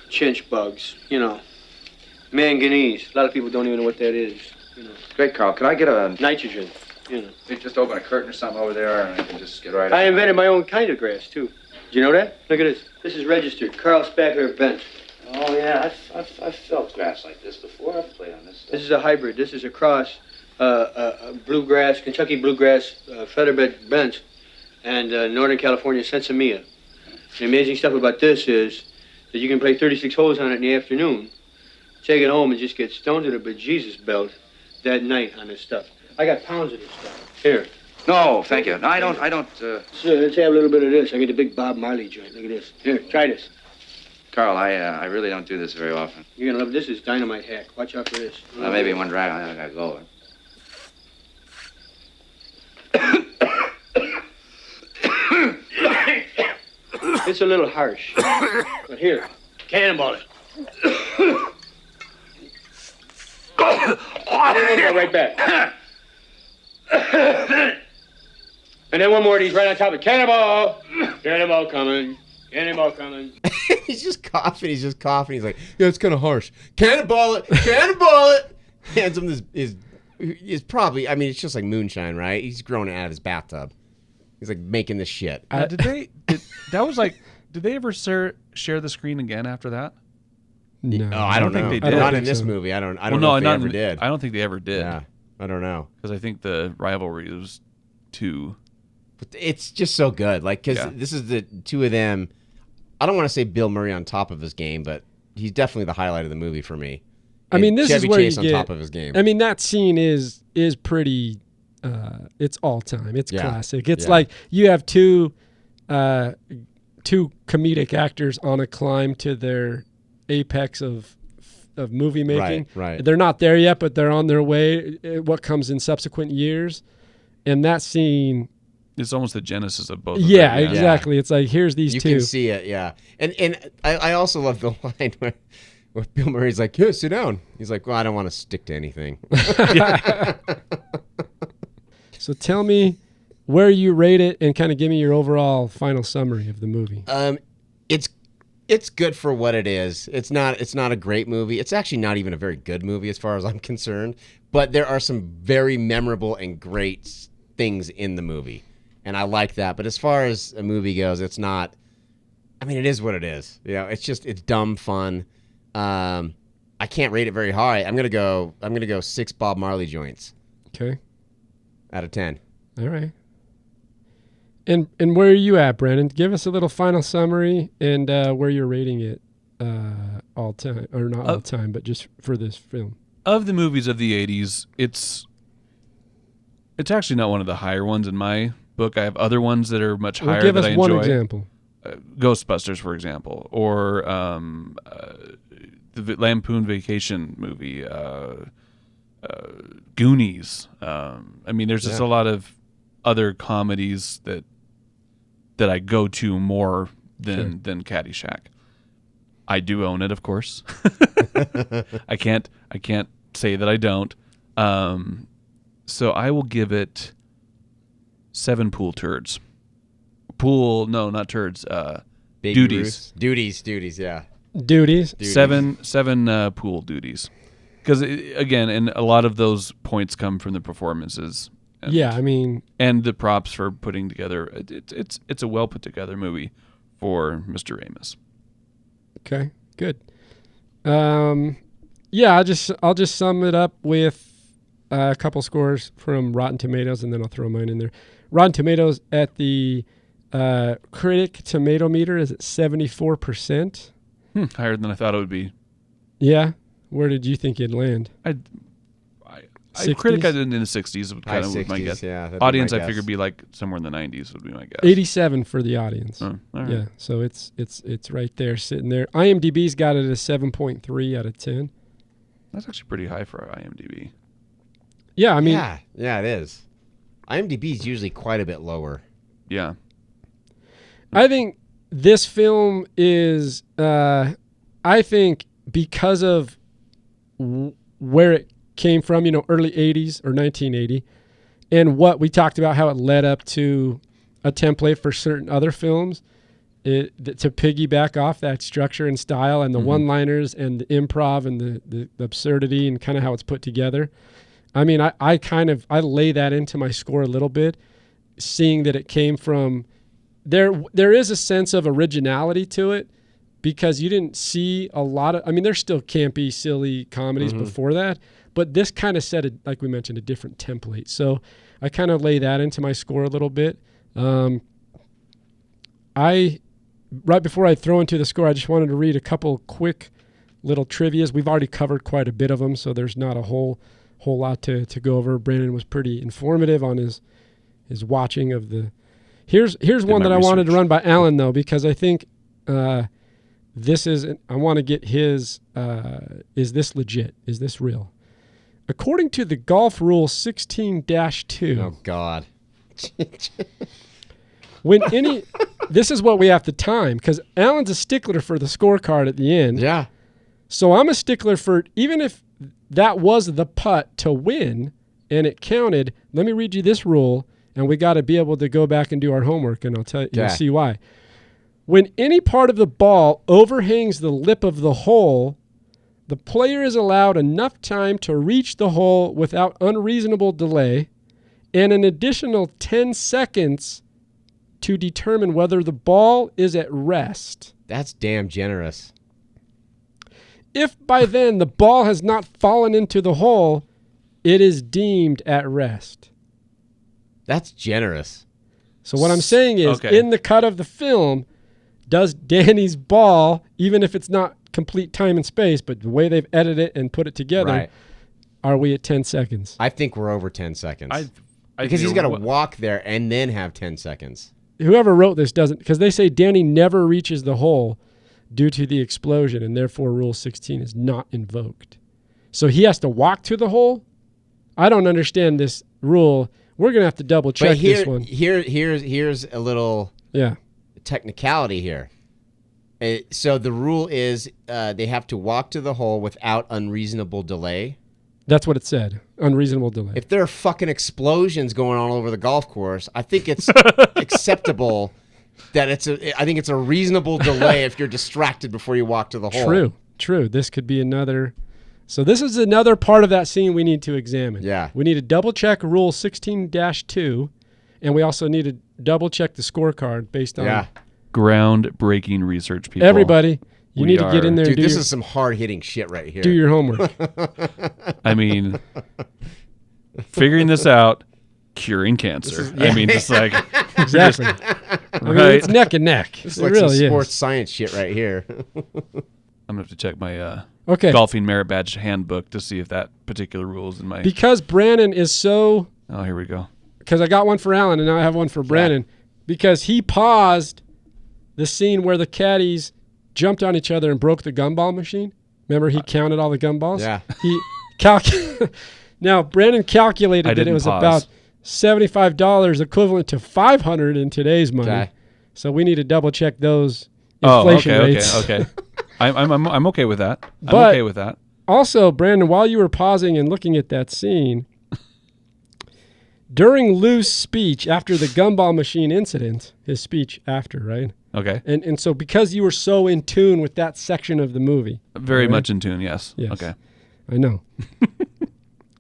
chinch bugs, manganese. A lot of people don't even know what that is, Great, Carl. Could I get a... Nitrogen, Just open a curtain or something over there, and I can just get right I invented my own kind of grass, too. Do you know that? Look at this. This is registered. Carl Spackler Bent. Oh, yeah, I've felt grass like this before. I've played on this stuff. This is a hybrid. This is a cross, bluegrass, Kentucky bluegrass, featherbed bent, and Northern California sensimilla. The amazing stuff about this is that you can play 36 holes on it in the afternoon, take it home and just get stoned to the bejesus belt that night on this stuff. I got pounds of this stuff. Here. No, thank you. No, I don't. So let's have a little bit of this. I get the big Bob Marley joint. Look at this. Here, try this. Carl, I really don't do this very often. You're gonna love this. Is dynamite hack. Watch out for this. Maybe one drag, I gotta go. It's a little harsh. But here, cannonball it. And then we'll go right back. And then one more of these right on top of cannonball. Cannonball coming. Cannonball coming. He's just coughing. He's like, yeah, it's kind of harsh. Cannonball it. Cannonball it. Hands him this is probably, I mean, it's just like moonshine, right? He's growing it out of his bathtub. He's like making this shit. Did they ever share the screen again after that? No, I don't think know. they did. Not in this movie. I don't know if they ever did. I don't think they ever did. Yeah. I don't know. Because I think the rivalry was too. But it's just so good. Like, because this is the two of them. I don't want to say Bill Murray on top of his game, but he's definitely the highlight of the movie for me. I mean, this Chevy is where Chase you on get, top of his game. I mean, that scene is pretty. It's all time. It's classic. It's like you have two comedic actors on a climb to their apex of movie making. Right. They're not there yet, but they're on their way. What comes in subsequent years, and that scene. It's almost the genesis of both. Yeah, exactly. It's like here's these two. You can see it. Yeah, and I also love the line where Bill Murray's like, "Here, sit down." He's like, "Well, I don't want to stick to anything." So tell me where you rate it and kind of give me your overall final summary of the movie. It's good for what it is. It's not a great movie. It's actually not even a very good movie as far as I'm concerned. But there are some very memorable and great things in the movie, and I like that. But as far as a movie goes, it's not. I mean, it is what it is. You know, it's dumb fun. I can't rate it very high. I'm gonna go 6 Bob Marley joints. Okay. Out of 10. All right. And where are you at, Brandon? Give us a little final summary and where you're rating it all time, or not all time, but just for this film. Of the movies of the 80s, it's actually not one of the higher ones in my book. I have other ones that are much higher give that us I enjoy. one example. Ghostbusters, for example, or the Lampoon Vacation movie, Goonies. I mean, there's just a lot of other comedies that I go to more than Caddyshack. I do own it, of course. I can't say that I don't. So I will give it 7 pool turds. No, not turds. Duties. Duties. Yeah. Duties. 7 pool duties. Because again, and a lot of those points come from the performances. And, I mean, and the props for putting together. It's a well put together movie for Mr. Ramis. Okay, good. I'll just sum it up with a couple scores from Rotten Tomatoes, and then I'll throw mine in there. Rotten Tomatoes at the critic tomato meter is at 74%. Higher than I thought it would be. Yeah. Where did you think it'd land? Critic I did in the 60s would kind of be my guess. Yeah, audience I figured be like somewhere in the 90s would be my guess. 87 for the audience. Oh, all right. Yeah, so it's right there, sitting there. IMDb's got it at a 7.3 out of 10. That's actually pretty high for IMDb. Yeah, I mean, yeah, it is. IMDb is usually quite a bit lower. Yeah, I think this film is. I think because of where it came from, early 80s or 1980, and what we talked about, how it led up to a template for certain other films, to piggyback off that structure and style and the one-liners and the improv and the absurdity and kind of how it's put together. I mean, I lay that into my score a little bit, seeing that it came from there is a sense of originality to it, because you didn't see a lot of, I mean, there's still campy, silly comedies before that, but this kind of set, like we mentioned, a different template. So I kind of lay that into my score a little bit. Right before I throw into the score, I just wanted to read a couple quick little trivias. We've already covered quite a bit of them, so there's not a whole lot to go over. Brandon was pretty informative on his watching of the. Here's one that I wanted to run by Alan, though, because I think this is. I want to get his. Is this legit? Is this real? According to the golf rule 16-2. Oh God. This is what we have to time, because Alan's a stickler for the scorecard at the end. Yeah. So I'm a stickler for, even if that was the putt to win and it counted, let me read you this rule, and we got to be able to go back and do our homework, and I'll tell you, you'll see why. When any part of the ball overhangs the lip of the hole, the player is allowed enough time to reach the hole without unreasonable delay, and an additional 10 seconds to determine whether the ball is at rest. That's damn generous. If by then the ball has not fallen into the hole, it is deemed at rest. That's generous. So what I'm saying is, Okay. in the cut of the film, does Danny's ball, even if it's not complete time and space, but the way they've edited it and put it together, Right. are we at 10 seconds? I think we're over 10 seconds. I because he's think got to you're- walk there and then have 10 seconds. Whoever wrote this doesn't, because they say Danny never reaches the hole due to the explosion, and therefore Rule 16 is not invoked. So he has to walk to the hole? I don't understand this rule. We're going to have to double check this one. Here's a little technicality here. So the rule is they have to walk to the hole without unreasonable delay. That's what it said. Unreasonable delay. If there are fucking explosions going on all over the golf course, I think it's acceptable that I think it's a reasonable delay if you're distracted before you walk to the hole. True. This could be another. So this is another part of that scene we need to examine. Yeah. We need to double check Rule 16-2, and we also need to double check the scorecard based on groundbreaking research, people. Everybody, you need to get in there. Dude, and this is some hard hitting shit right here. Do your homework. I mean, figuring this out, curing cancer. I mean, just like exactly. I mean, it's neck and neck. This is it like really some is. sports science shit right here. I'm gonna have to check my golfing merit badge handbook to see if that particular rule is in my. Because Brandon is so. Oh, here we go. Because I got one for Alan and now I have one for Brandon. Because he paused the scene where the caddies jumped on each other and broke the gumball machine. Remember, he counted all the gumballs. Yeah. He Now Brandon calculated that it was about $75 equivalent to $500 in today's money. Okay. So we need to double check those inflation rates. Okay. I'm okay with that. I'm But okay with that. Also, Brandon, while you were pausing and looking at that scene, during Lou's speech after the gumball machine incident, his speech after, right? Okay. And so because you were so in tune with that section of the movie. Very much in tune, yes. Okay. I know.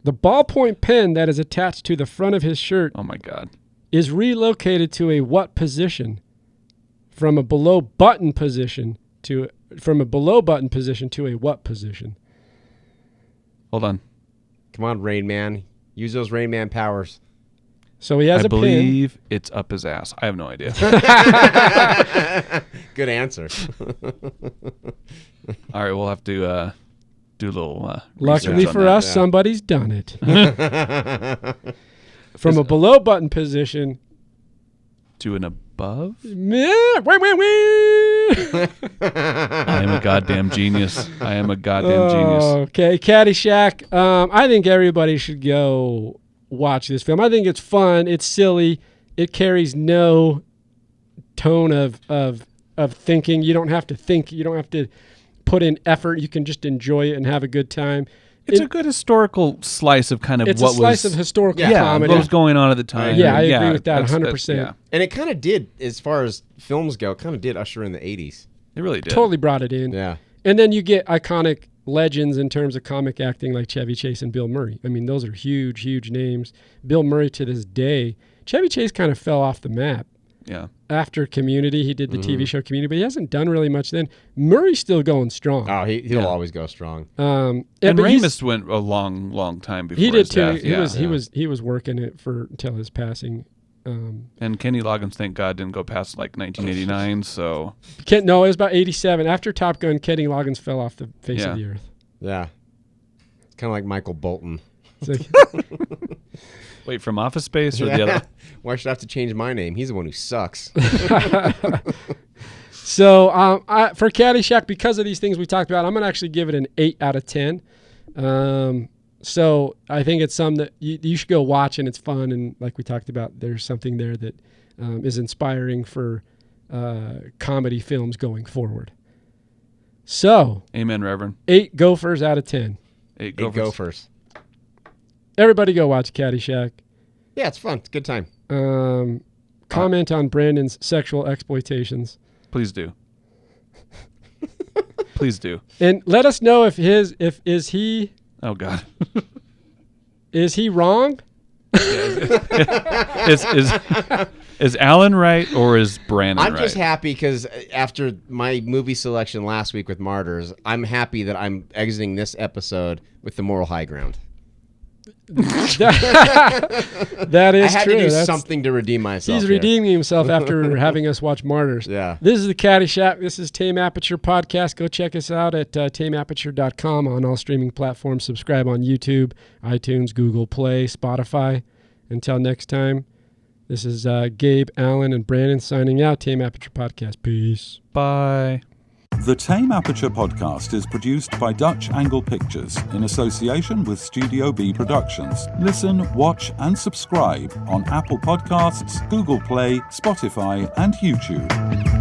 The ballpoint pen that is attached to the front of his shirt. Oh my God. Is relocated to a what position? From a below button position to a what position? Hold on. Come on, Rain Man. Use those Rain Man powers. So he has I a believe it's up his ass. I have no idea. Good answer. All right, we'll have to do a little. Luckily for us, somebody's done it. From a below button position to an above. I am a goddamn genius. I am a goddamn genius. Okay, Caddyshack. I think everybody should go watch this film. I think it's fun. It's silly. It carries no tone of thinking. You don't have to think. You don't have to put in effort. You can just enjoy it and have a good time. It's a good historical slice of kind of it's what a slice was of historical comedy. What was going on at the time. Yeah, I agree with that 100%. Yeah. And it kind of did, as far as films go, it kind of did usher in the 80s. It really did. Totally brought it in. Yeah. And then you get iconic legends in terms of comic acting like Chevy Chase and Bill Murray. I mean, those are huge, huge names. Bill Murray to this day. Chevy Chase kind of fell off the map. Yeah. After Community, he did the TV show Community, but he hasn't done really much then. Murray's still going strong. Oh, he'll always go strong. And Ramis went a long time before he did his too. death. He was working it until his passing. And Kenny Loggins, thank God, didn't go past like 1989. So no, it was about 87. After Top Gun, Kenny Loggins fell off the face of the earth. Yeah, it's kind of like Michael Bolton. Wait, from Office Space or the other? Why should I have to change my name? He's the one who sucks. So for Caddyshack, because of these things we talked about, I'm going to actually give it an 8 out of 10. So I think it's some that you should go watch, and it's fun. And like we talked about, there's something there that is inspiring for comedy films going forward. So, amen, Reverend. 8 gophers out of 10. 8 gophers. Everybody go watch Caddyshack. Yeah, it's fun. It's a good time. Comment on Brandon's sexual exploitations. Please do. Please do. And let us know if is he. Oh God. Is he wrong? Is Alan right or is Brandon right? I'm just happy because after my movie selection last week with Martyrs, I'm happy that I'm exiting this episode with the moral high ground. That is I had true. to do That's- something to redeem myself. He's here. redeeming himself after having us watch Martyrs. Yeah. This is the Caddyshack. This is Tame Aperture Podcast. Go check us out at tameaperture.com on all streaming platforms. Subscribe on YouTube, iTunes, Google Play, Spotify. Until next time, this is Gabe, Alan, and Brandon signing out. Tame Aperture Podcast. Peace. Bye. The Tame Aperture podcast is produced by Dutch Angle Pictures in association with Studio B Productions. Listen, watch, and subscribe on Apple Podcasts, Google Play, Spotify, and YouTube.